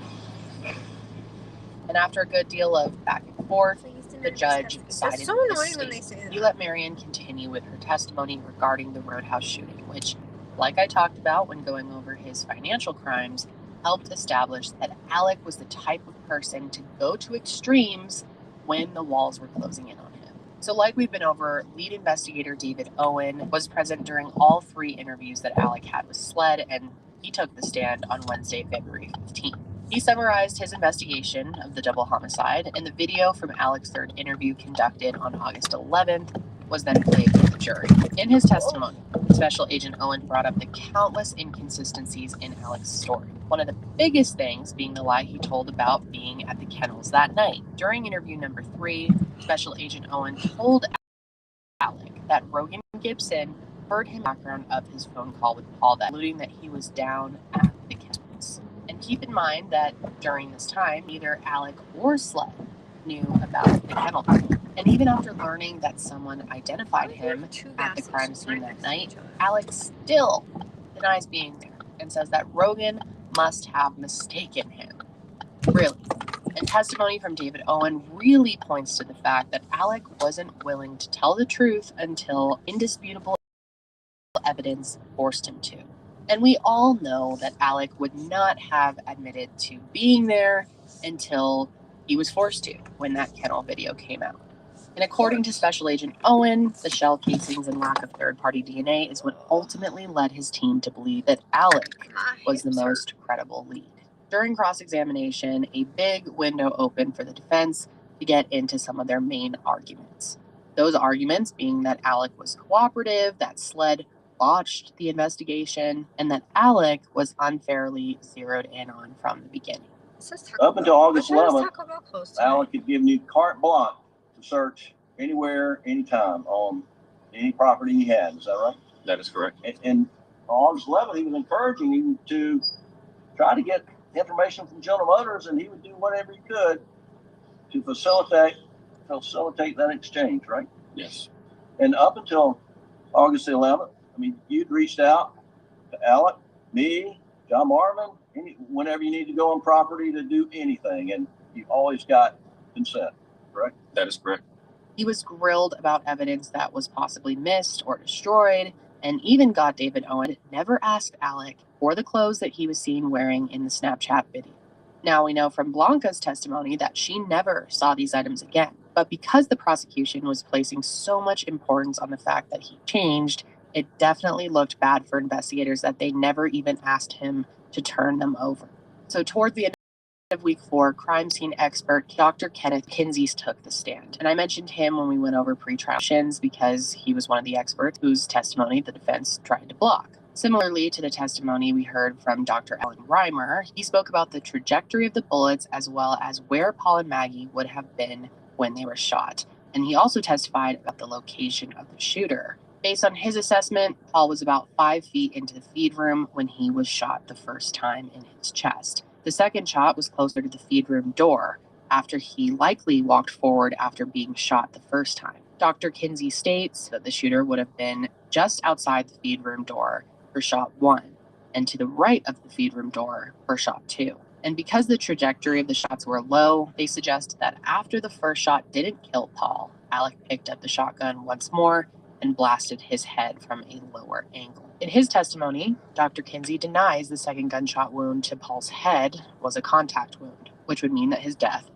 And after a good deal of back and forth, the judge sided It's so with the annoying when state. they say that. He let Marion continue with her testimony regarding the Roadhouse shooting, which, like I talked about when going over his financial crimes, helped establish that Alec was the type of person to go to extremes when the walls were closing in on him. So like we've been over, lead investigator David Owen was present during all 3 interviews that Alec had with SLED, and he took the stand on Wednesday, February 15th. He summarized his investigation of the double homicide, and the video from Alec's 3rd interview conducted on August 11th was then played for the jury. In his testimony, Special Agent Owen brought up the countless inconsistencies in Alec's story. One of the biggest things being the lie he told about being at the kennels that night. During interview number 3, Special Agent Owen told Alec that Rogan Gibson heard him in the background of his phone call with Paul, alluding that he was down at the kennels. And keep in mind that during this time, neither Alec or SLED knew about the kennel. And even after learning that someone identified him at the crime scene that night, Alec still denies being there and says that Rogan must have mistaken him. Really. And testimony from David Owen really points to the fact that Alec wasn't willing to tell the truth until indisputable evidence forced him to. And we all know that Alec would not have admitted to being there until he was forced to when that kennel video came out. And according to Special Agent Owen, the shell casings and lack of third-party DNA is what ultimately led his team to believe that Alec was the most credible lead. During cross-examination, a big window opened for the defense to get into some of their main arguments. Those arguments being that Alec was cooperative, that SLED botched the investigation, and that Alec was unfairly zeroed in on from the beginning. Up until August 11th, Alec had given you carte blanche to search anywhere, anytime on any property he had. Is that right? That is correct. And on August 11th, he was encouraging you to try to get information from General Motors, and he would do whatever he could to facilitate that exchange, right? Yes. And up until August 11th, I mean, you'd reached out to Alec, me, John Marvin, whenever you need to go on property to do anything, and you always got consent, correct? That is correct. He was grilled about evidence that was possibly missed or destroyed, and even got David Owen never asked Alec for the clothes that he was seen wearing in the Snapchat video. Now we know from Blanca's testimony that she never saw these items again, but because the prosecution was placing so much importance on the fact that he changed, it definitely looked bad for investigators that they never even asked him to turn them over. So toward the end of week 4, crime scene expert Dr. Kenneth Kinsey took the stand. And I mentioned him when we went over pre-trial options because he was one of the experts whose testimony the defense tried to block. Similarly to the testimony we heard from Dr. Ellen Reimer, he spoke about the trajectory of the bullets as well as where Paul and Maggie would have been when they were shot. And he also testified about the location of the shooter. Based on his assessment, Paul was about 5 feet into the feed room when he was shot the first time in his chest. The second shot was closer to the feed room door, after he likely walked forward after being shot the first time. Dr. Kinsey states that the shooter would have been just outside the feed room door for shot 1, and to the right of the feed room door for shot 2. And because the trajectory of the shots were low, they suggest that after the first shot didn't kill Paul, Alec picked up the shotgun once more and blasted his head from a lower angle. In his testimony, Dr. Kinsey denies the second gunshot wound to Paul's head was a contact wound, which would mean that his death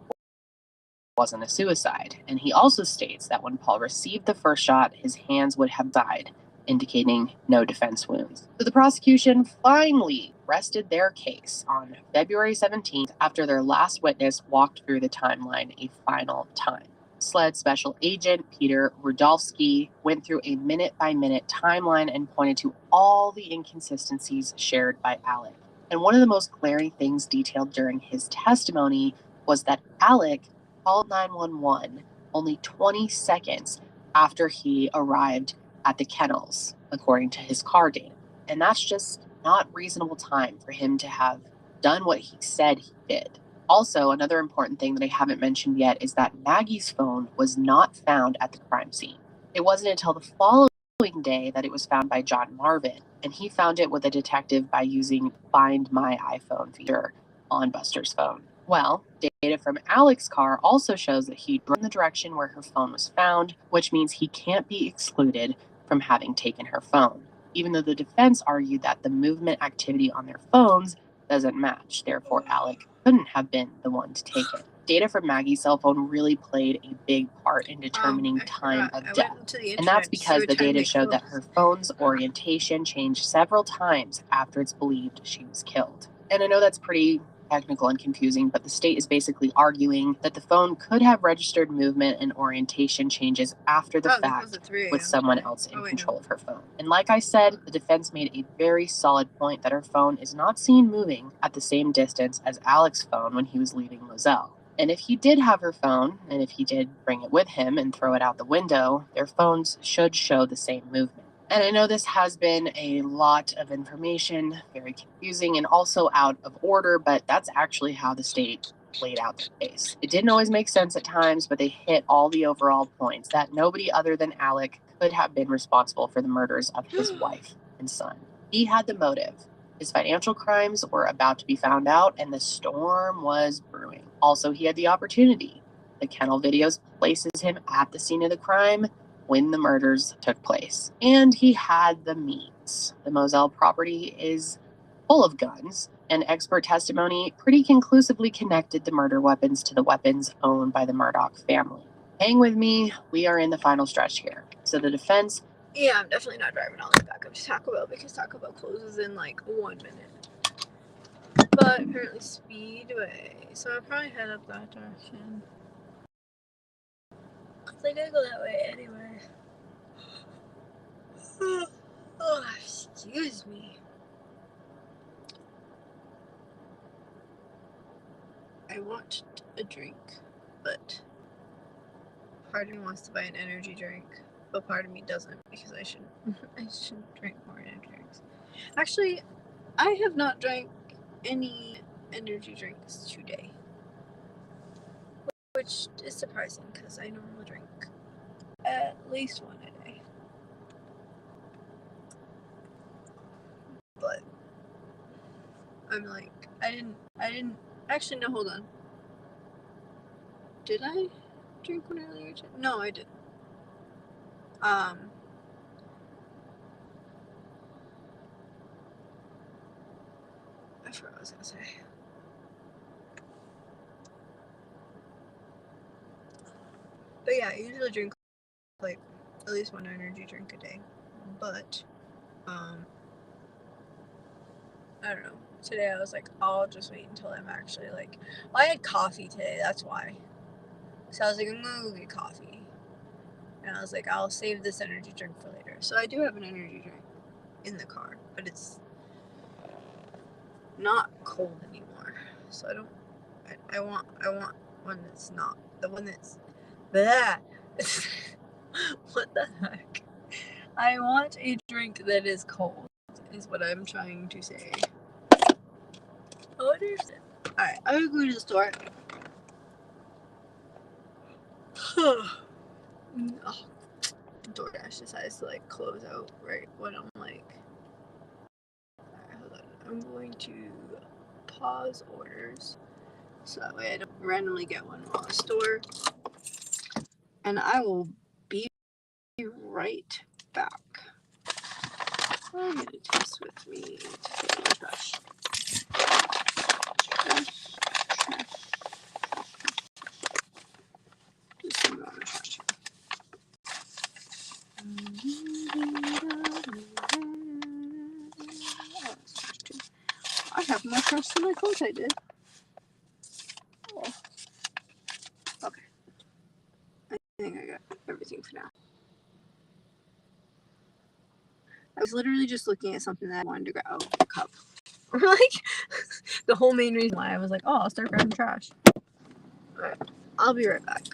wasn't a suicide. And he also states that when Paul received the first shot, his hands would have died, indicating no defense wounds. So the prosecution finally rested their case on February 17th after their last witness walked through the timeline a final time. SLED Special Agent Peter Rudolpski went through a minute-by-minute timeline and pointed to all the inconsistencies shared by Alec. And one of the most glaring things detailed during his testimony was that Alec called 911 only 20 seconds after he arrived at the kennels, according to his car data. And that's just not reasonable time for him to have done what he said he did. Also, another important thing that I haven't mentioned yet is that Maggie's phone was not found at the crime scene. It wasn't until the following day that it was found by John Marvin, and he found it with a detective by using Find My iPhone feature on Buster's phone. Well, data from Alec's car also shows that he drove in the direction where her phone was found, which means he can't be excluded from having taken her phone, even though the defense argued that the movement activity on their phones doesn't match. Therefore, Alec couldn't have been the one to take it. Data from Maggie's cell phone really played a big part in determining time of death. And that's because the data showed that her phone's orientation changed several times after it's believed she was killed. And I know that's pretty technical and confusing, but the state is basically arguing that the phone could have registered movement and orientation changes after the fact with someone else in control of her phone. And like I said, the defense made a very solid point that her phone is not seen moving at the same distance as Alec's phone when he was leaving Moselle. And if he did have her phone, and if he did bring it with him and throw it out the window, their phones should show the same movement. And I know this has been a lot of information, very confusing and also out of order, but that's actually how the state laid out the case. It didn't always make sense at times, but they hit all the overall points that nobody other than Alec could have been responsible for the murders of his wife and son. He had the motive. His financial crimes were about to be found out, and the storm was brewing. Also, he had the opportunity. The kennel videos places him at the scene of the crime when the murders took place. And he had the means. The Moselle property is full of guns, and expert testimony pretty conclusively connected the murder weapons to the weapons owned by the Murdaugh family. Hang with me, we are in the final stretch here. So the defense... Yeah, I'm definitely not driving all the way back up to Taco Bell because Taco Bell closes in like 1 minute. But apparently Speedway, so I'll probably head up that direction. I gotta go that way anyway. Oh, excuse me. I want a drink, but part of me wants to buy an energy drink, but part of me doesn't because I should drink more energy drinks. Actually, I have not drank any energy drinks today, which is surprising because I normally drink at least one a day. But I'm like, I didn't actually, no, hold on. Did I drink one earlier today? No, I didn't. I forgot what I was gonna say. But yeah, I usually drink like at least one energy drink a day. But I don't know. Today I was like, I'll just wait until I'm actually like, well, I had coffee today, that's why. So I was like, I'm gonna go get coffee. And I was like, I'll save this energy drink for later. So I do have an energy drink in the car, but it's not cold anymore. So I don't, I want one that's not, the one that's, blah. What the heck? I want a drink that is cold, is what I'm trying to say. Alright, I'm gonna go to the store. Oh, DoorDash decides to like close out right when I'm like, alright, hold on. I'm going to pause orders so that way I don't randomly get one while I store. And I will be right back. I'm gonna take this with me to the trash. Trash. Just some more trash. I have more trash than I thought I did. Oh. Okay. I think I got everything for now. I was literally just looking at something that I wanted to grab. Oh, a cup. Like, the whole main reason why I was like, oh, I'll start grabbing trash. Alright, I'll be right back.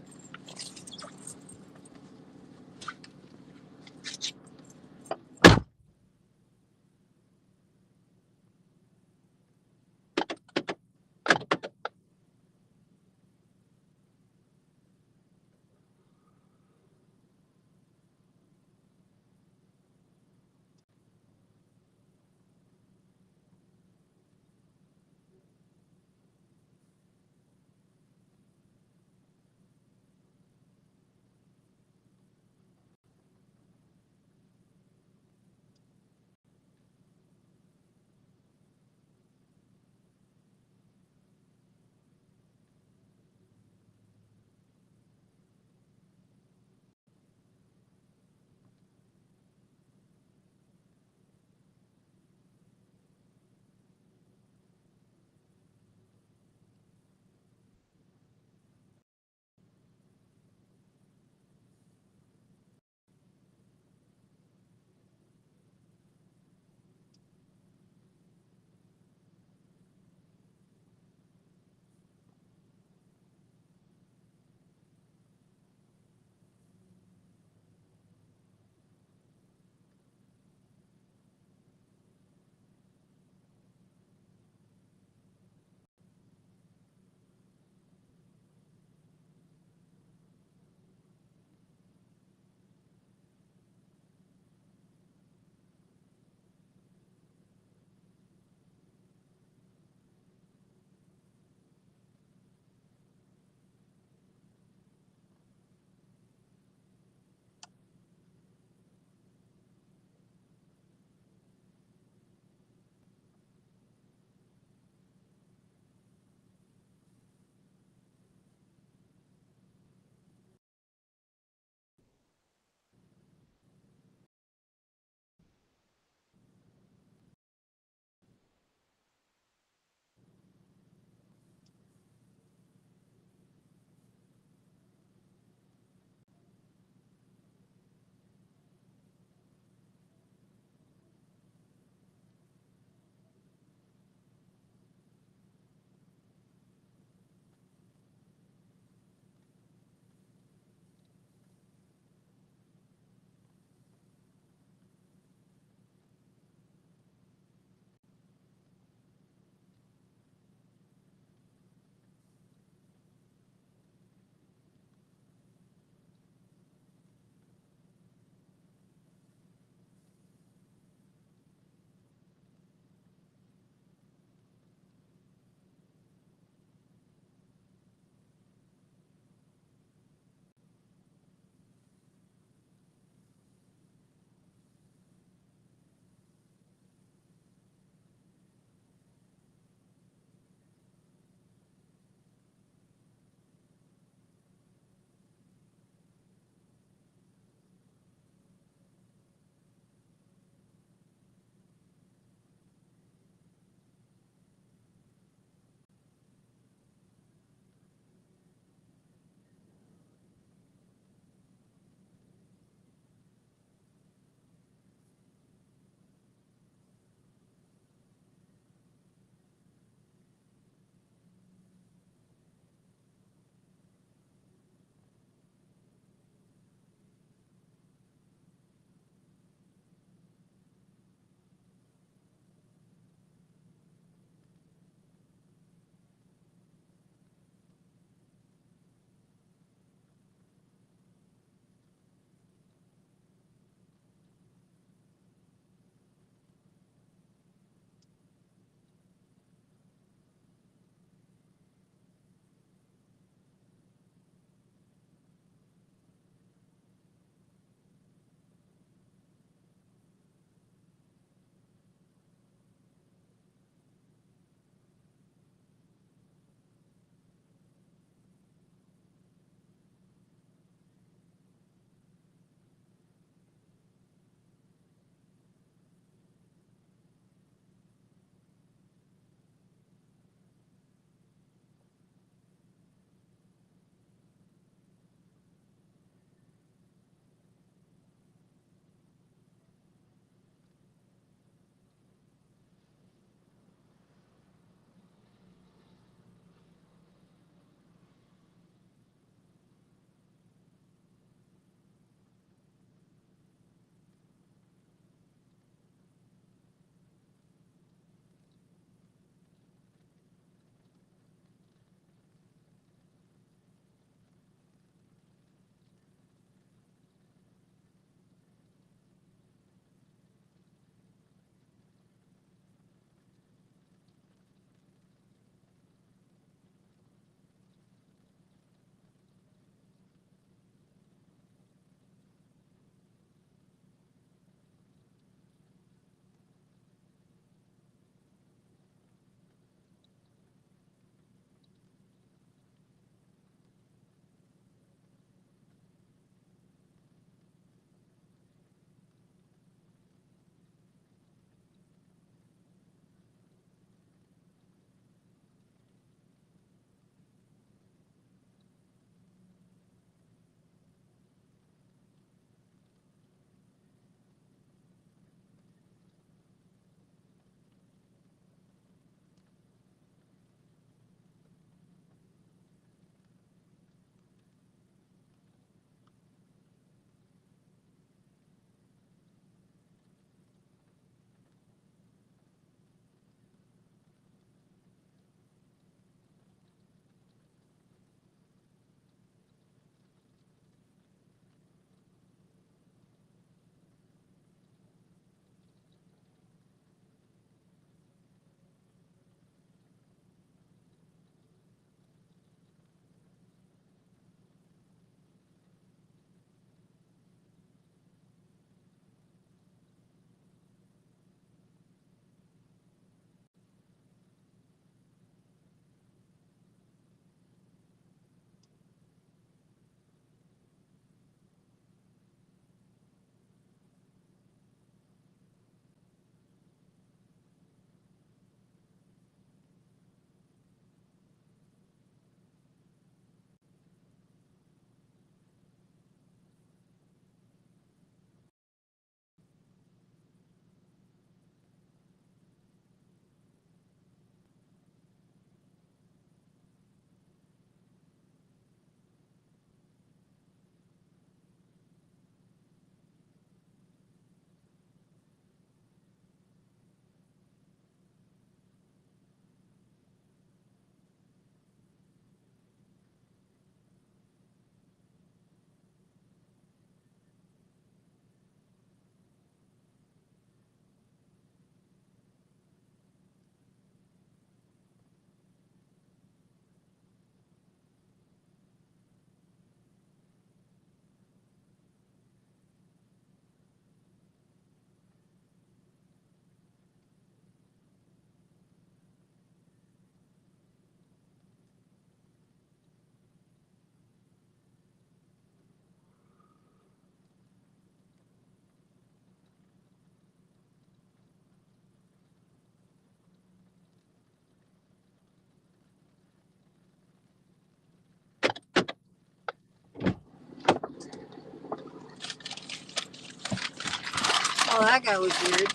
Oh, that guy was weird.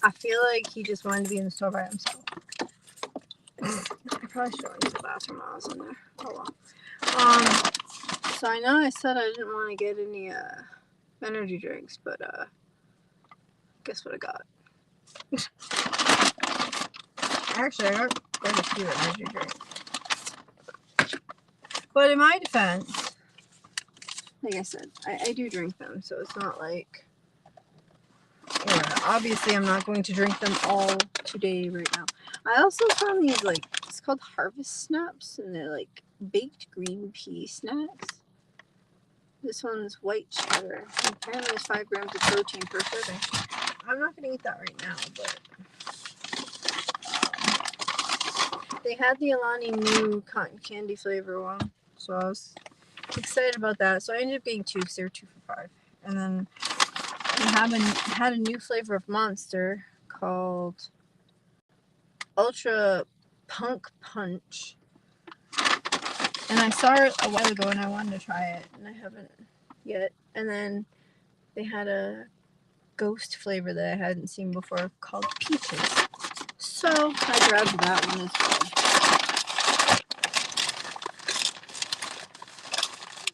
I feel like he just wanted to be in the store by himself. I probably should have went to the bathroom while I was in there. Oh well. So I know I said I didn't want to get any energy drinks, but guess what I got? Actually, I got quite a few energy drinks. But in my defense, like I said, I do drink them, so it's not like... obviously, I'm not going to drink them all today right now. I also found these, like, it's called Harvest Snaps, and they're like baked green pea snacks. This one's white cheddar. Apparently, there's 5 grams of protein per serving. I'm not going to eat that right now, but they had the Alani new cotton candy flavor one, so I was excited about that. So I ended up getting 2 because they were 2 for $5. And then we had a new flavor of Monster called Ultra Punk Punch. And I saw it a while ago and I wanted to try it, and I haven't yet. And then they had a ghost flavor that I hadn't seen before called Peaches. So I grabbed that one as well.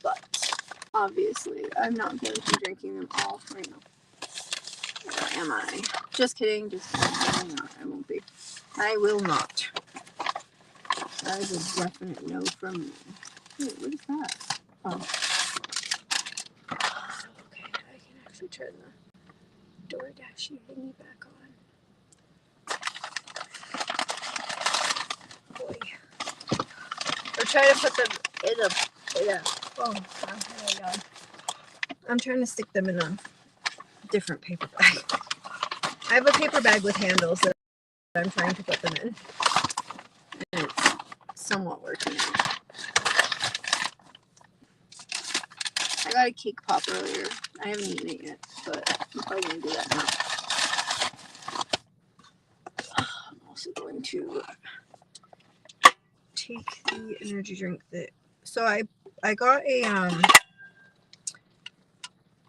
But obviously, I'm not going to be drinking them all right now. Or am I? Just kidding. Just kidding. No, I won't be. I will not. That is a definite no from me. Wait, what is that? Oh. Okay, I can actually turn the DoorDash thingy back on. Boy. Or try to put them in a oh my god. I'm trying to stick them in a different paper bag. I have a paper bag with handles that I'm trying to put them in. And it's somewhat working. I got a cake pop earlier. I haven't eaten it yet, but I'm probably going to do that now. I'm also going to take the energy drink that... So I got a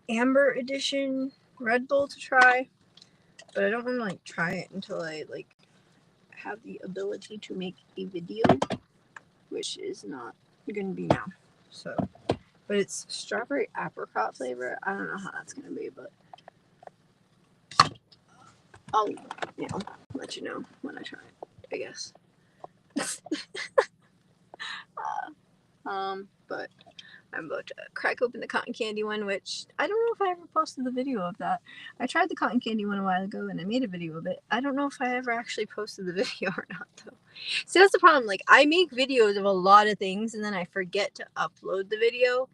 Amber Edition Red Bull to try, but I don't want to like try it until I like have the ability to make a video, which is not going to be now. So, but it's strawberry apricot flavor. I don't know how that's going to be, but I'll, you know, let you know when I try it, I guess. But I'm about to crack open the cotton candy one, which I don't know if I ever posted the video of that. I tried the cotton candy one a while ago and I made a video of it. I don't know if I ever actually posted the video or not though. See, that's the problem. Like, I make videos of a lot of things and then I forget to upload the video,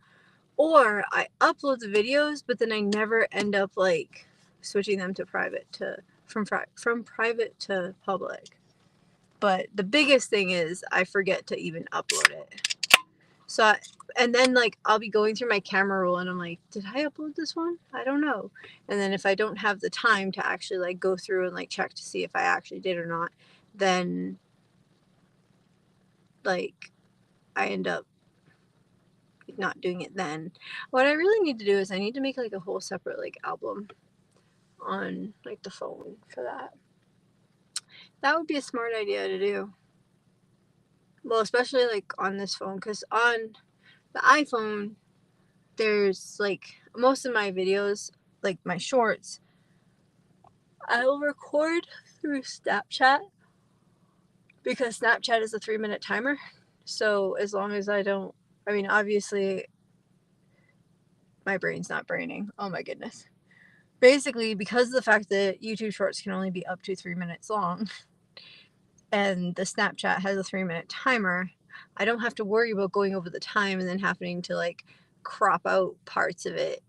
or I upload the videos but then I never end up like switching them to private to from private to public. But the biggest thing is I forget to even upload it. So, and then like I'll be going through my camera roll and I'm like, did I upload this one? I don't know. And then if I don't have the time to actually like go through and like check to see if I actually did or not, then like I end up not doing it then. What I really need to do is I need to make like a whole separate like album on like the phone for that. That would be a smart idea to do. Well, especially like on this phone, because on the iPhone, there's like most of my videos, like my shorts, I'll record through Snapchat because Snapchat is a 3-minute timer. So as long as I don't, I mean, obviously my brain's not braining. Oh my goodness. Basically, because of the fact that YouTube Shorts can only be up to 3 minutes long and the Snapchat has a 3-minute timer, I don't have to worry about going over the time and then having to like crop out parts of it,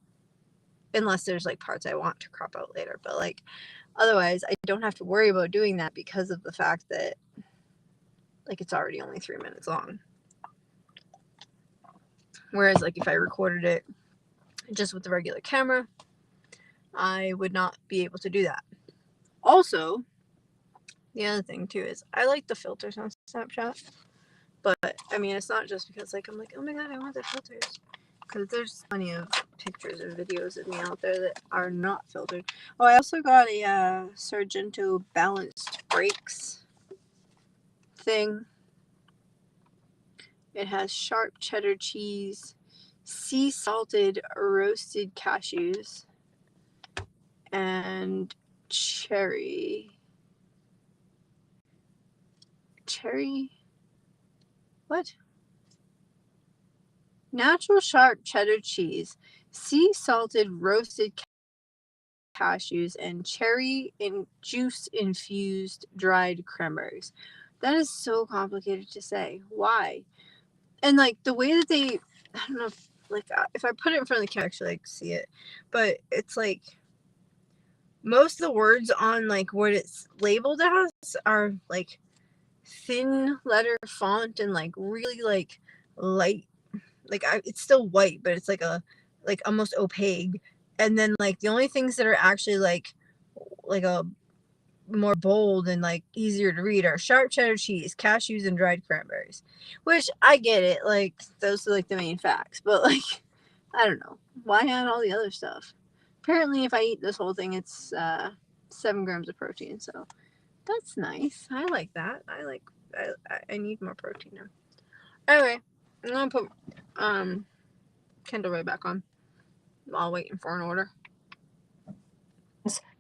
unless there's like parts I want to crop out later. But like otherwise I don't have to worry about doing that because of the fact that like it's already only 3 minutes long. Whereas like if I recorded it just with the regular camera, I would not be able to do that. Also, the other thing too is I like the filters on Snapchat. But I mean, it's not just because like I'm like, oh my god, I want the filters. because there's plenty of pictures and videos of me out there that are not filtered. Oh, I also got a Sargento balanced brakes thing. It has sharp cheddar cheese, sea salted roasted cashews, and cherry. What? Natural sharp cheddar cheese, sea salted roasted cashews, and cherry and juice infused dried cranberries. That is so complicated to say. Why? And like the way that they, I don't know if like if I put it in front of the camera, actually like see it, but it's like most of the words on like what it's labeled as are like thin letter font and like really like light, like it's still white, but it's like almost opaque. And then like the only things that are actually like a more bold and like easier to read are sharp cheddar cheese, cashews, and dried cranberries. Which I get it, like those are like the main facts, but like I don't know why add all the other stuff. Apparently, if I eat this whole thing, it's 7 grams of protein, so that's nice. I like that. I need more protein now. Anyway, I'm gonna put Kindle right back on while waiting for an order.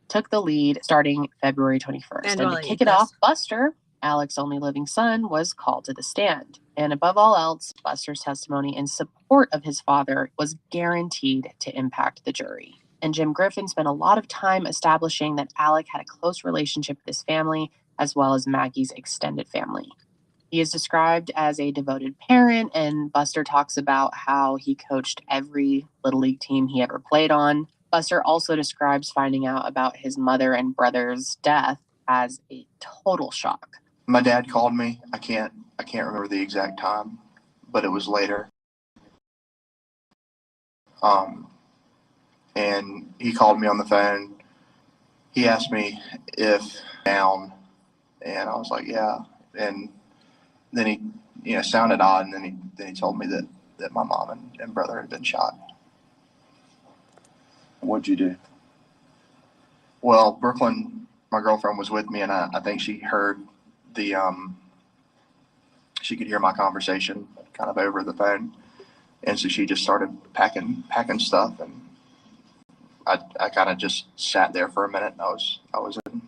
Took the lead starting February 21st. And to kick it off, Buster, Alec's only living son, was called to the stand. And above all else, Buster's testimony in support of his father was guaranteed to impact the jury. And Jim Griffin spent a lot of time establishing that Alec had a close relationship with his family, as well as Maggie's extended family. He is described as a devoted parent, and Buster talks about how he coached every Little League team he ever played on. Buster also describes finding out about his mother and brother's death as a total shock. My dad called me. I can't remember the exact time, but it was later. And he called me on the phone. He asked me if down, and I was like, yeah. And then he, sounded odd, and then he told me that my mom and brother had been shot. What'd you do? Well, Brooklyn, my girlfriend, was with me, and I think she heard she could hear my conversation kind of over the phone. And so she just started packing stuff, and I kind of just sat there for a minute, and I was in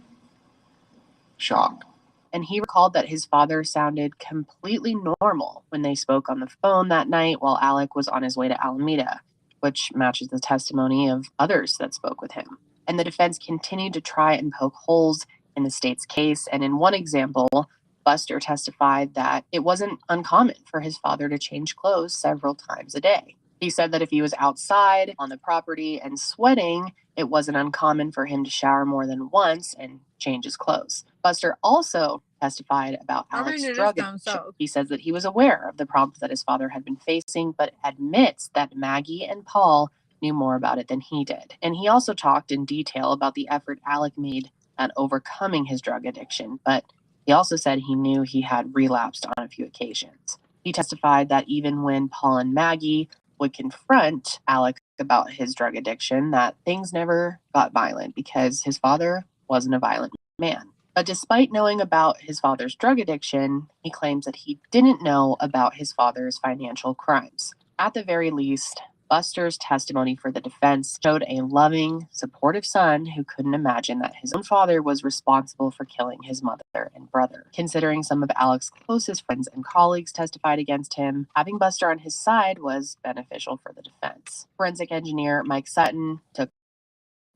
shock. And he recalled that his father sounded completely normal when they spoke on the phone that night while Alec was on his way to Alameda, which matches the testimony of others that spoke with him. And the defense continued to try and poke holes in the state's case. And in one example, Buster testified that it wasn't uncommon for his father to change clothes several times a day. He said that if he was outside on the property and sweating, it wasn't uncommon for him to shower more than once and change his clothes. Buster also testified about Alec's drug addiction. He says that he was aware of the problems that his father had been facing, but admits that Maggie and Paul knew more about it than he did. And he also talked in detail about the effort Alec made at overcoming his drug addiction, but he also said he knew he had relapsed on a few occasions. He testified that even when Paul and Maggie would confront Alec about his drug addiction, that things never got violent because his father wasn't a violent man. But despite knowing about his father's drug addiction, he claims that he didn't know about his father's financial crimes. At the very least, Buster's testimony for the defense showed a loving, supportive son who couldn't imagine that his own father was responsible for killing his mother and brother. Considering some of Alec's closest friends and colleagues testified against him, having Buster on his side was beneficial for the defense. Forensic engineer Mike Sutton took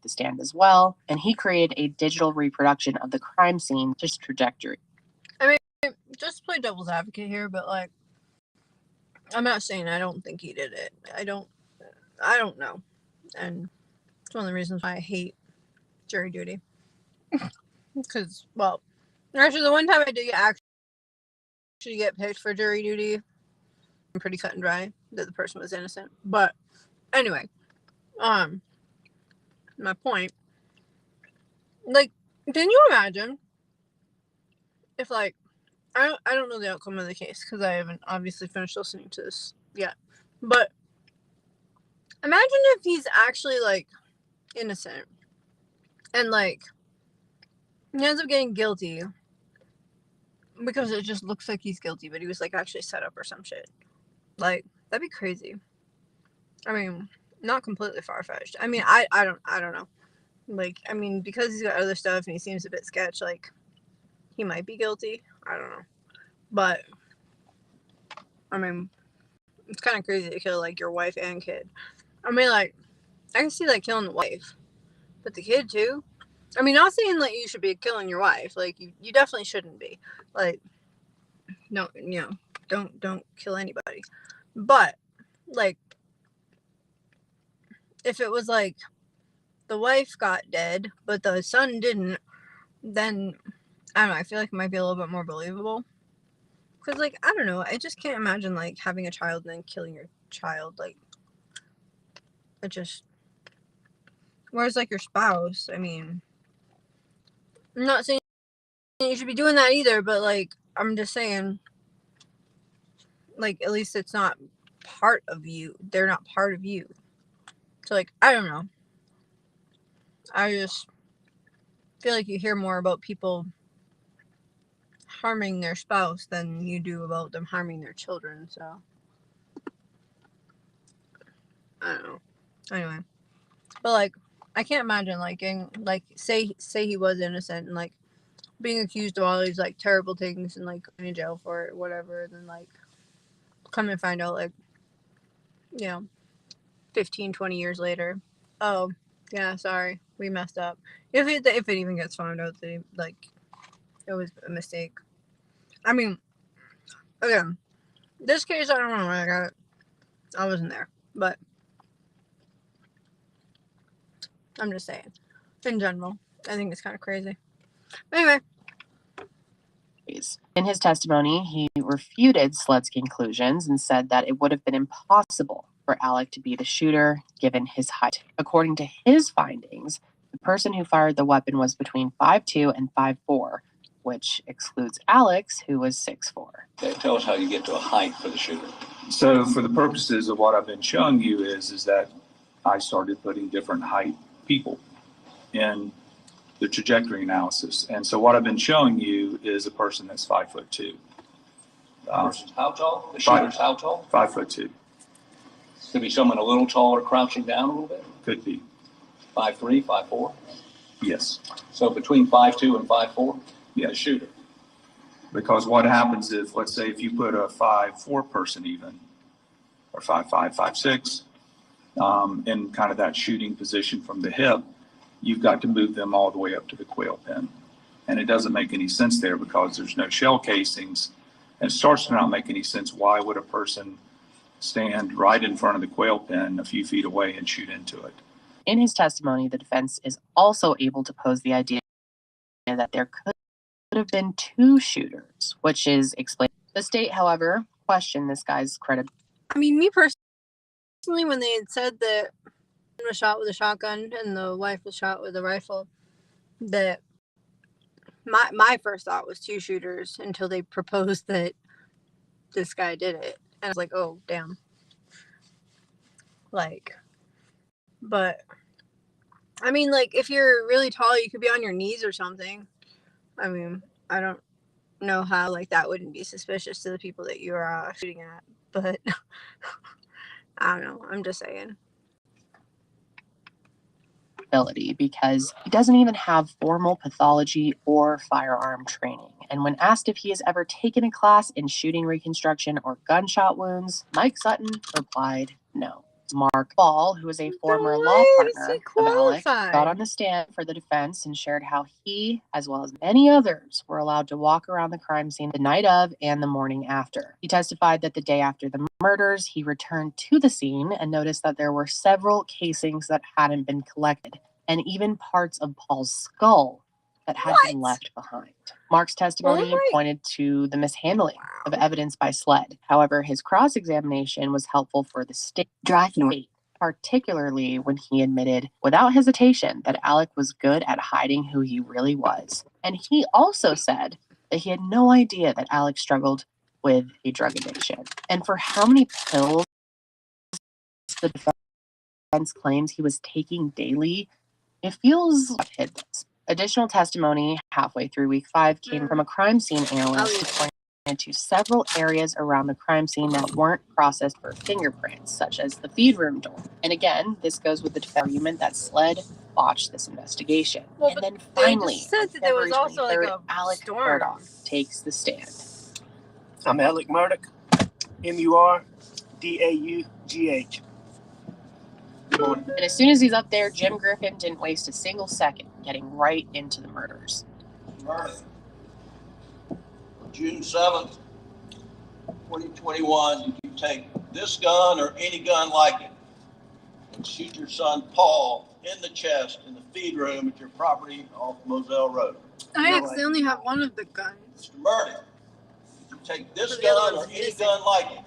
the stand as well, and he created a digital reproduction of the crime scene to trajectory. I mean, just to play devil's advocate here, but like, I'm not saying I don't think he did it. I don't know. And it's one of the reasons why I hate jury duty. Because, well, actually the one time I did actually get picked for jury duty, I'm pretty cut and dry that the person was innocent. But anyway, my point, like, can you imagine if, like, I don't know the outcome of the case because I haven't obviously finished listening to this yet, but Imagine if he's actually like innocent and like he ends up getting guilty because it just looks like he's guilty, but he was like actually set up or some shit. Like that'd be crazy. I mean, not completely far fetched. I mean, I don't know. Like, I mean, because he's got other stuff and he seems a bit sketch, like he might be guilty. I don't know. But I mean, it's kind of crazy to kill like your wife and kid. I mean, like I can see like killing the wife, but the kid too. I mean, not saying like you should be killing your wife. Like you definitely shouldn't be. Like, no, you know, don't kill anybody. But like, if it was like the wife got dead, but the son didn't, then I don't know. I feel like it might be a little bit more believable. Cause like I don't know. I just can't imagine like having a child and then killing your child. Like, it just. Whereas like your spouse, I mean, I'm not saying you should be doing that either, but like I'm just saying, like at least it's not part of you. They're not part of you. So like I don't know. I just feel like you hear more about people harming their spouse than you do about them harming their children. So I don't know. Anyway, but like I can't imagine like getting like say he was innocent and like being accused of all these like terrible things and like going to jail for it, whatever. And then like come and find out like 15, 20 years later, oh yeah, sorry, we messed up. If it even gets found out that like it was a mistake. I mean, again, this case I don't know. I wasn't there, but I'm just saying. In general, I think it's kind of crazy. Anyway. In his testimony, he refuted Sled's conclusions and said that it would have been impossible for Alec to be the shooter given his height. According to his findings, the person who fired the weapon was between 5'2" and 5'4", which excludes Alex, who was 6'4". Tell us how you get to a height for the shooter. So for the purposes of what I've been showing you is that I started putting different height people in the trajectory analysis. And so what I've been showing you is a person that's 5'2". Person's how tall? The shooter's how tall? 5'2". Could be someone a little taller crouching down a little bit? Could be. 5'3", 5'4"? Yes. So between 5'2" and 5'4"? Yeah. The shooter. Because what happens is, let's say if you put a 5'4" person even, or 5'5", 5'6", in kind of that shooting position from the hip, you've got to move them all the way up to the quail pin. And it doesn't make any sense there because there's no shell casings. And it starts to not make any sense. Why would a person stand right in front of the quail pin a few feet away and shoot into it? In his testimony, the defense is also able to pose the idea that there could have been two shooters, which is explained. The state, however, questioned this guy's credibility. I mean, me personally, when they had said that was shot with a shotgun and the wife was shot with a rifle, that my first thought was two shooters until they proposed that this guy did it, and I was like, oh damn. Like, but I mean, like if you're really tall, you could be on your knees or something. I mean, I don't know how like that wouldn't be suspicious to the people that you are shooting at, but I don't know. I'm just saying. Because he doesn't even have formal pathology or firearm training. And when asked if he has ever taken a class in shooting reconstruction or gunshot wounds, Mike Sutton replied no. Mark Ball, who is a former law partner of Alec, got on the stand for the defense and shared how he, as well as many others, were allowed to walk around the crime scene the night of and the morning after. He testified that the day after the murders, he returned to the scene and noticed that there were several casings that hadn't been collected, and even parts of Paul's skull that had been left behind. Mark's testimony pointed to the mishandling of evidence by Sled. However, his cross-examination was helpful for the state, particularly when he admitted without hesitation that Alec was good at hiding who he really was. And he also said that he had no idea that Alec struggled with a drug addiction. And for how many pills the defense defense claims he was taking daily, it feels hit this. Additional testimony halfway through week 5 came from a crime scene analyst who pointed to several areas around the crime scene that weren't processed for fingerprints, such as the feed room door. And again, this goes with the defense argument that SLED botched this investigation. Well, and then they finally, just said that there was February also like 23rd, a Alec storm. Murdoch takes the stand. I'm Alec Murdoch, M-U-R-D-A-U-G-H. Good morning. And as soon as he's up there, Jim Griffin didn't waste a single second getting right into the murders. Murdoch, June 7th, 2021, did you take this gun or any gun like it and shoot your son Paul in the chest in the feed room at your property off Moselle Road? I actually only have one of the guns. Mr. Murdoch, did you take this gun or any gun like it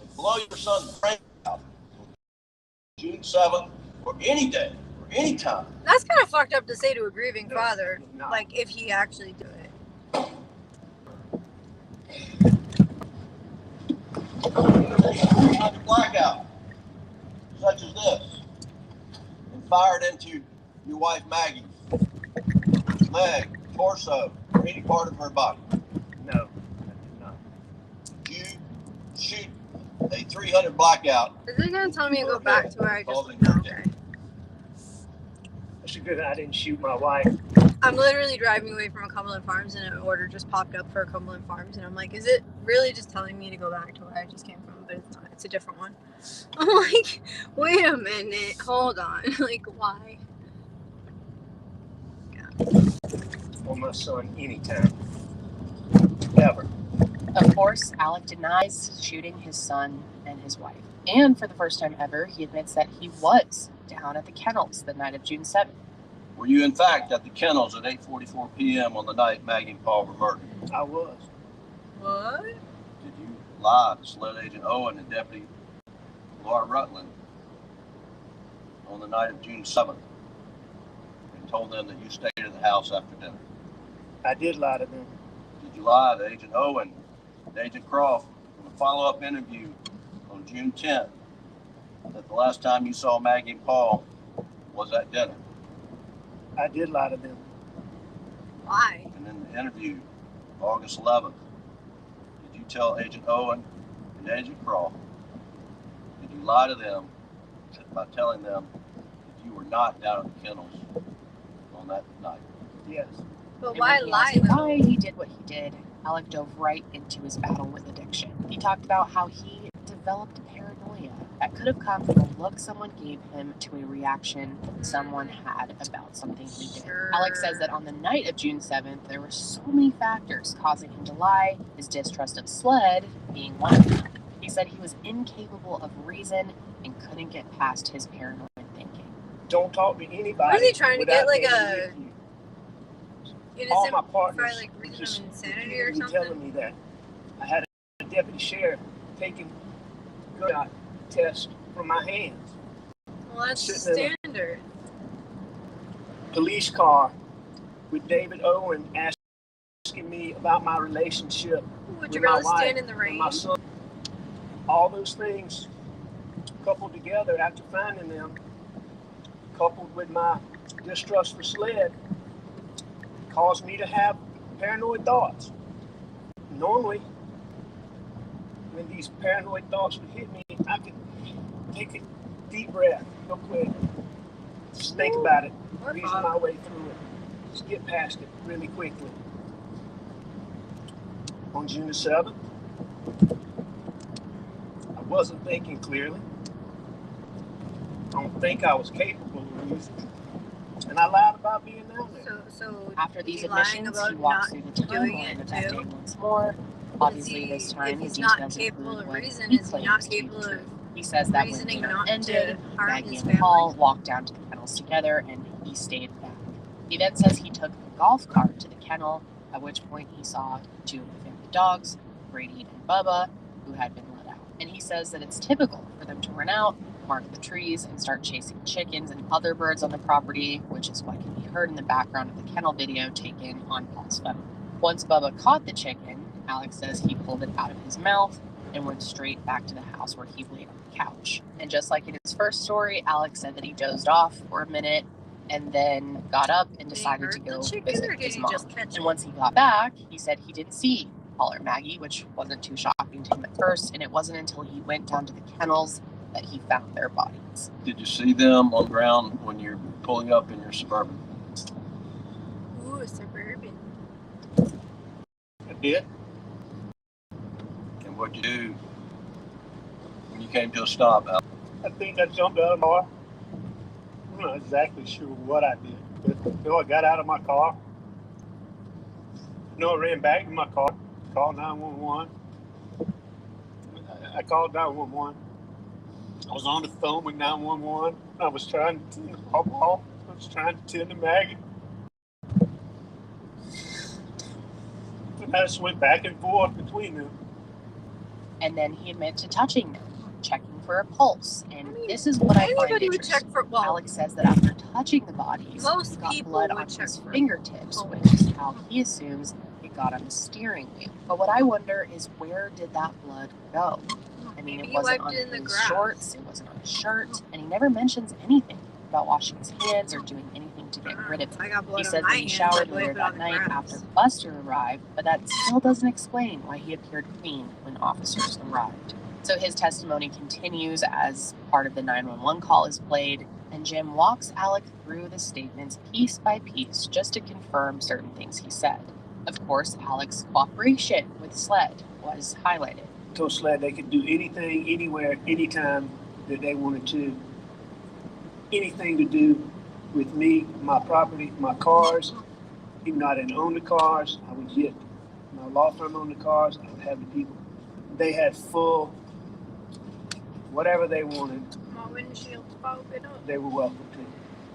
and blow your son's brain out June 7th or any day or any time? That's kind of fucked up to say to a grieving father, like if he actually did it. Under blackout, such as this, and fired into your wife Maggie's leg, torso, or any part of her body? No. Did you shoot a 300 blackout? Is it gonna tell me to go back to where I just went? Okay. That's a good. I didn't shoot my wife. I'm literally driving away from a Cumberland Farms and an order just popped up for a Cumberland Farms and I'm like, is it really just telling me to go back to where I just came from? But it's not. It's a different one. I'm like, wait a minute. Hold on. Like, why? For my son anytime. Ever. Of course, Alec denies shooting his son and his wife. And for the first time ever, he admits that he was down at the kennels the night of June 7th. Were you in fact at the kennels at 8:44 p.m. on the night Maggie and Paul were murdered? I was. What? Did you lie to SLED Agent Owen and Deputy Laura Rutland on the night of June 7th and told them that you stayed at the house after dinner? I did lie to them. Did you lie to Agent Owen and Agent Croft in a follow-up interview on June 10th that the last time you saw Maggie and Paul was at dinner? I did lie to them. Why? And in the interview, August 11th, did you tell Agent Owen and Agent Croft, did you lie to them by telling them that you were not down at the kennels on that night? Yes. But why lie? Why he did what he did, Alec dove right into his battle with addiction. He talked about how he developed paranoia that could have come from a look someone gave him to a reaction someone had about something he did. Alec says that on the night of June 7th, there were so many factors causing him to lie, his distrust of SLED being one of them. He said he was incapable of reason and couldn't get past his paranoid thinking. Don't talk to anybody. Was he trying to get like without a being with you. All innocent my partners like reason just of insanity or repeatedly something? telling me that. I had a deputy sheriff taking gun test from my hands. Well, that's Sitting in standard. a police car with David Owen asking me about my relationship Would you with my rather wife stand in the and rain? my son. All those things coupled together after finding them, coupled with my distrust for SLED, caused me to have paranoid thoughts. Normally, when these paranoid thoughts would hit me, I could take a deep breath real quick, just think about it, reason my way through it, just get past it really quickly. On June the 7th, I wasn't thinking clearly. I don't think I was capable of reasoning. And I lied about being down there. So After these is he lying admissions, about he walks not through the doing timeline it of that too? day once more. Obviously, this time If the he's not details capable include of what reason, he is he not claims to be capable true. of He says that when reasoning dinner not to ended, harm Maggie his and family? Paul walked down to the kennels together and he stayed back. He then says he took the golf cart to the kennel, at which point he saw two of the family dogs, Brady and Bubba, who had been let out. And he says that it's typical for them to run out, mark the trees, and start chasing chickens and other birds on the property, which is what can be heard in the background of the kennel video taken on Paul's phone. Once Bubba caught the chicken, Alex says he pulled it out of his mouth, and went straight back to the house where he laid on the couch. And just like in his first story, Alex said that he dozed off for a minute and then got up and decided to go visit his mom. And once he got back, he said he didn't see Paul or Maggie, which wasn't too shocking to him at first, and it wasn't until he went down to the kennels that he found their bodies. Did you see them on the ground when you're pulling up in your Suburban? Ooh, a Suburban. I did. And what'd you do when you came to a stop, Al? I think I jumped out of my car. I'm not exactly sure what I did. But, I got out of my car. I ran back to my car, called 911. I called 911. I was on the phone with 911. I was trying to tend to Maggie. And I just went back and forth between them. And then he admitted to touching them, checking for a pulse. And this is what I find interesting. Alex says that after touching the bodies, he got blood on his fingertips, which is how he assumes it got on the steering wheel. But what I wonder is, where did that blood go? I mean, it wasn't on his shorts, it wasn't on his shirt, and he never mentions anything about washing his hands or doing anything to get rid of it. He said that he showered later that night after Buster arrived, but that still doesn't explain why he appeared clean when officers arrived. So his testimony continues as part of the 911 call is played, and Jim walks Alec through the statements piece by piece just to confirm certain things he said. Of course, Alec's cooperation with SLED was highlighted. Told SLED they could do anything, anywhere, anytime that they wanted to. Anything to do with me, my property, my cars. Even though I didn't own the cars, I would get my law firm owned the cars. I would have the people. They had full, whatever they wanted. My windshield's fogging up. They were welcome to.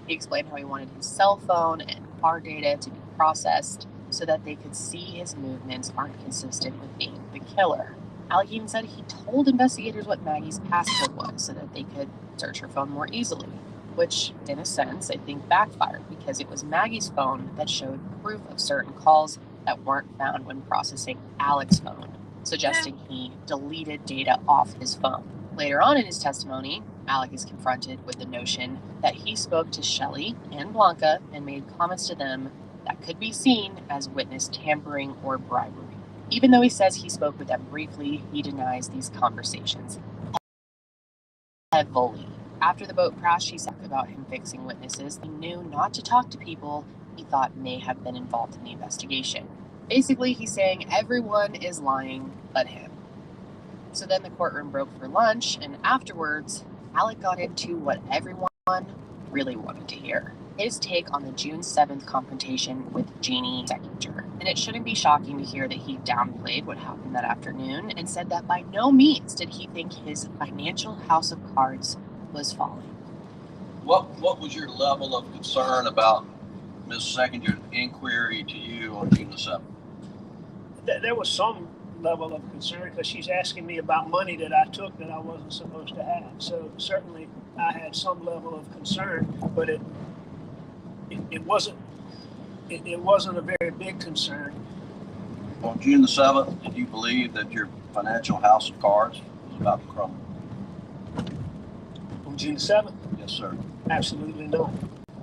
He explained how he wanted his cell phone and car data to be processed so that they could see his movements aren't consistent with being the killer. Alec even said he told investigators what Maggie's passcode was so that they could search her phone more easily, which, in a sense, I think backfired because it was Maggie's phone that showed proof of certain calls that weren't found when processing Alec's phone, suggesting he deleted data off his phone. Later on in his testimony, Alec is confronted with the notion that he spoke to Shelley and Blanca and made comments to them that could be seen as witness tampering or bribery. Even though he says he spoke with them briefly, he denies these conversations heavily. After the boat crash, he talked about him fixing witnesses he knew not to talk to people he thought may have been involved in the investigation. Basically, he's saying everyone is lying but him. So then the courtroom broke for lunch, and afterwards, Alec got into what everyone really wanted to hear. His take on the June 7th confrontation with Jeannie Seckinger. And it shouldn't be shocking to hear that he downplayed what happened that afternoon and said that by no means did he think his financial house of cards was falling. What was your level of concern about Ms. Seckinger's inquiry to you on June the 7th? There was some level of concern because she's asking me about money that I took that I wasn't supposed to have. So certainly I had some level of concern, but it wasn't a very big concern. On June the 7th, did you believe that your financial house of cards was about to crumble? On June the 7th? Yes, sir. Absolutely not.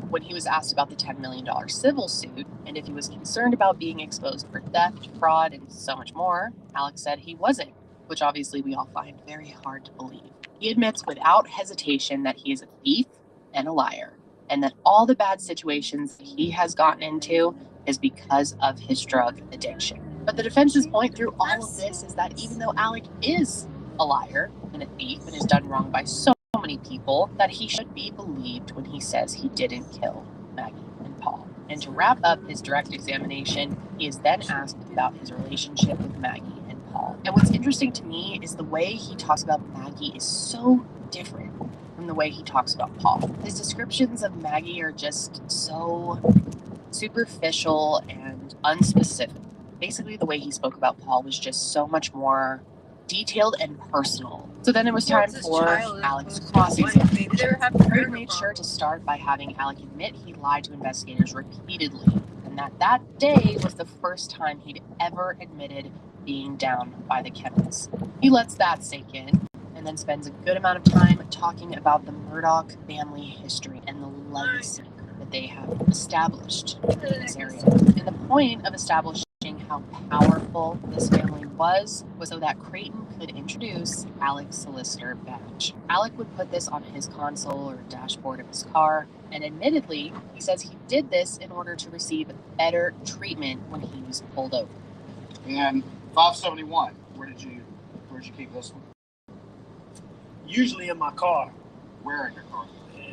When he was asked about the $10 million civil suit and if he was concerned about being exposed for theft, fraud, and so much more, Alex said he wasn't, which obviously we all find very hard to believe. He admits without hesitation that he is a thief and a liar, and that all the bad situations he has gotten into is because of his drug addiction. But the defense's point through all of this is that even though Alec is a liar and a thief and has done wrong by so many people, that he should be believed when he says he didn't kill Maggie and Paul. And to wrap up his direct examination, he is then asked about his relationship with Maggie and Paul. And what's interesting to me is the way he talks about Maggie is so different from the way he talks about Paul. His descriptions of Maggie are just so superficial and unspecific. Basically, the way he spoke about Paul was just so much more detailed and personal. So then it was time for Alec's cross-examination. Craig made sure to start by having Alec admit he lied to investigators repeatedly, and that day was the first time he'd ever admitted being down by the chemist. He lets that sink in and then spends a good amount of time talking about the Murdaugh family history and the legacy that they have established in this area. And the point of establishing how powerful this family was so that Creighton could introduce Alec's solicitor badge. Alec would put this on his console or dashboard of his car, and admittedly, he says he did this in order to receive better treatment when he was pulled over. And 571, where'd you keep this one? Usually in my car. Where in your car?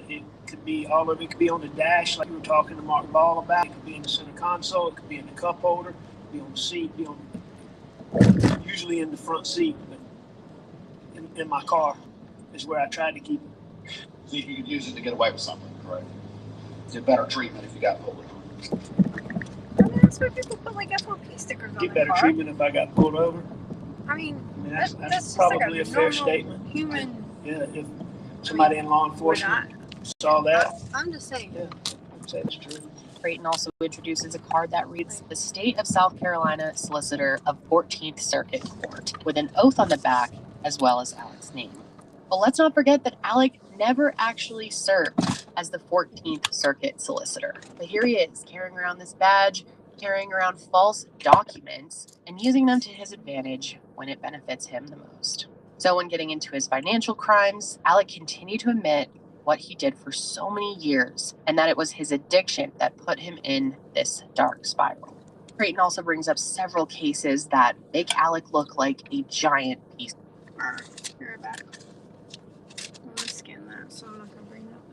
It could be all of it. It could be on the dash, like you were talking to Mark Ball about. It could be in the center console. It could be in the cup holder. It could be on the seat. Usually in the front seat, but in my car is where I tried to keep it. See if you could use it to get away with something, correct? Get better treatment if you got pulled over. I mean, that's why people put like FOP stickers on Get their better car. treatment if I got pulled over. I mean, That's just probably like a fair normal statement. Human. Yeah, if somebody in law enforcement saw that, I'm just saying. yeah, I'd say it's true. Creighton also introduces a card that reads the State of South Carolina Solicitor of 14th Circuit Court with an oath on the back as well as Alec's name. But let's not forget that Alec never actually served as the 14th Circuit Solicitor. But here he is, carrying around this badge, carrying around false documents, and using them to his advantage when it benefits him the most. So when getting into his financial crimes, Alec continued to admit what he did for so many years, and that it was his addiction that put him in this dark spiral. Creighton also brings up several cases that make Alec look like a giant piece. Alright, you're back. I'm gonna scan that, so I'm not gonna bring it up.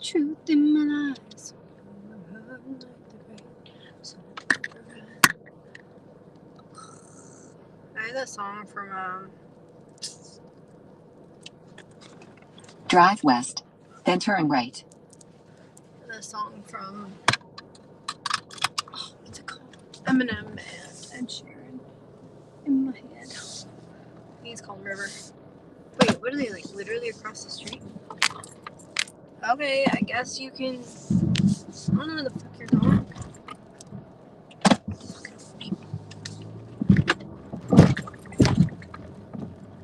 Truth in my eyes. I had that song from Drive west, then turn right. that song from what's it called? Eminem and Ed Sheeran in my head. I think it's called River. Wait, what are they like? Literally across the street? Okay, I guess you can. I don't know where the fuck you're going.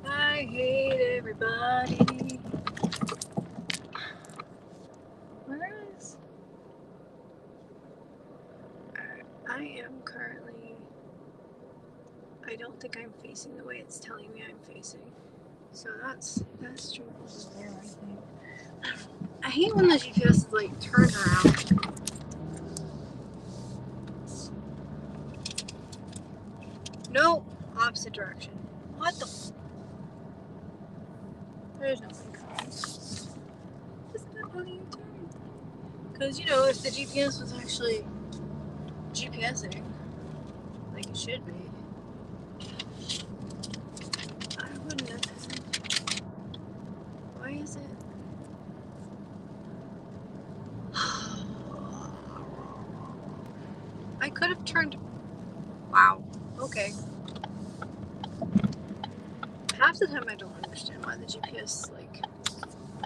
I hate everybody. Where is? I am currently. I don't think I'm facing the way it's telling me I'm facing. So that's true over there, I think. I hate when the GPS is like turned around. No, opposite direction. What the? There's no way. Just not how you turn. Because, you know, if the GPS was actually GPSing, like it should be, I wouldn't have. Why is it? I could have turned. Wow. Okay. Half the time I don't understand why the GPS like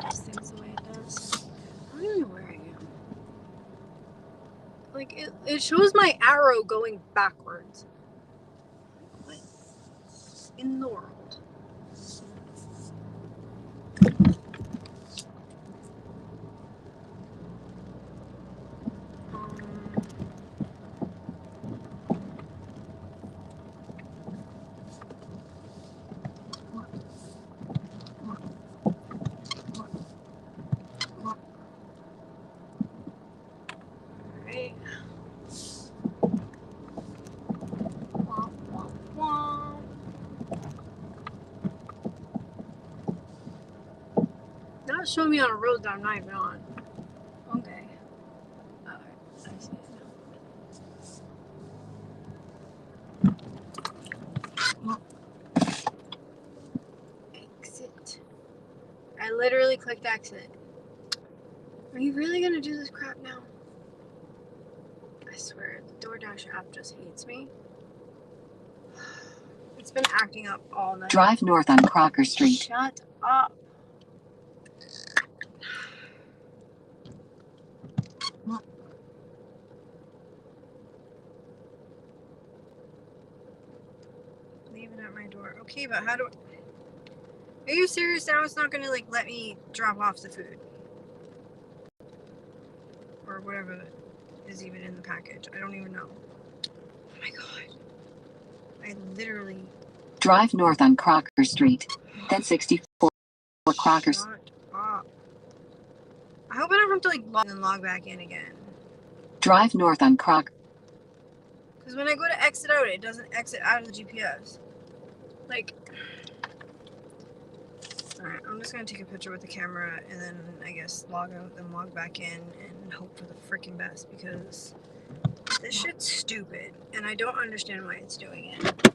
does things the way it does. I don't even know where I am. Like it shows my arrow going backwards. What in the world? not showing me on a road that I'm not even on. Okay. Alright, I see it now. Exit. I literally clicked exit. Are you really gonna do this crap now? I swear, the DoorDash app just hates me. It's been acting up all night. Drive north on Crocker Street. Shut up. Leave it at my door. Okay, but how do I... Are you serious now? It's not gonna like let me drop off the food. Or whatever is even in the package. I don't even know. Oh my god. I literally... Drive north on Crocker Street. Then 64 Crocker Street. Shut up. I hope I don't have to like log and log back in again. Drive north on Crocker. Because when I go to exit out, it doesn't exit out of the GPS. Like... Alright, I'm just gonna take a picture with the camera and then I guess log out, then log back in and hope for the freaking best because this shit's stupid and I don't understand why it's doing it.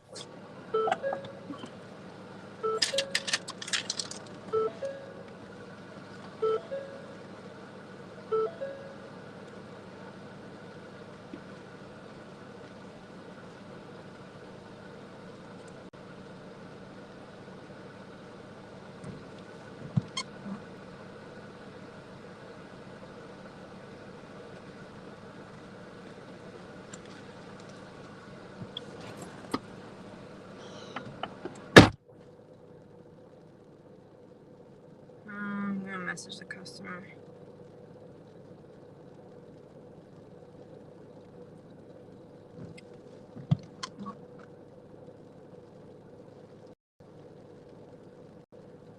I'm gonna message the customer.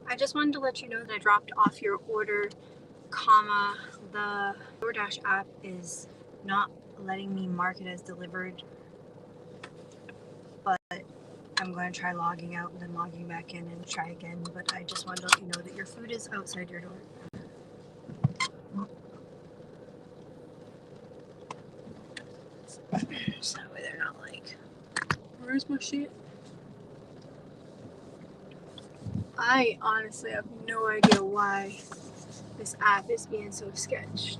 I just wanted to let you know that I dropped off your order, comma, the DoorDash app is not letting me mark it as delivered, but I'm going to try logging out and then logging back in and try again, but I just wanted to let you know that your food is outside your door. So that way they're not like, where's my shit? I honestly have no idea why this app is being so sketched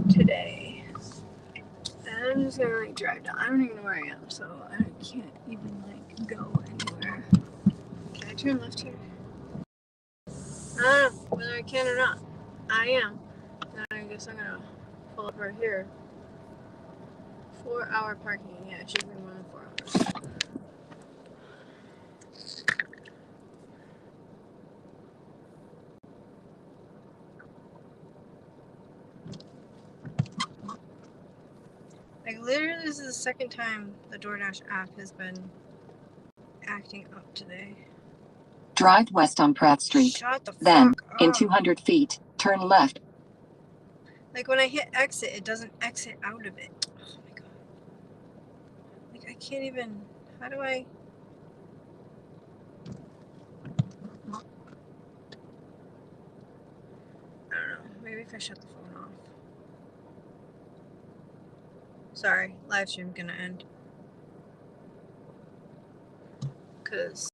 today. And I'm just gonna like drive down. I don't even know where I am, so I can't even like go anywhere. Can I turn left here? I don't know whether I can or not. I am. Then I guess I'm gonna pull up right here. 4-hour parking. Yeah, it should be more than 4 hours. Like literally this is the second time the DoorDash app has been acting up today. Drive west on Pratt Street. Shut the Then, fuck in up. 200 feet, turn left. Like when I hit exit, it doesn't exit out of it. Oh my god. Like I can't even, how do I? I don't know, maybe if I shut the phone off. Sorry, live stream gonna end. Cause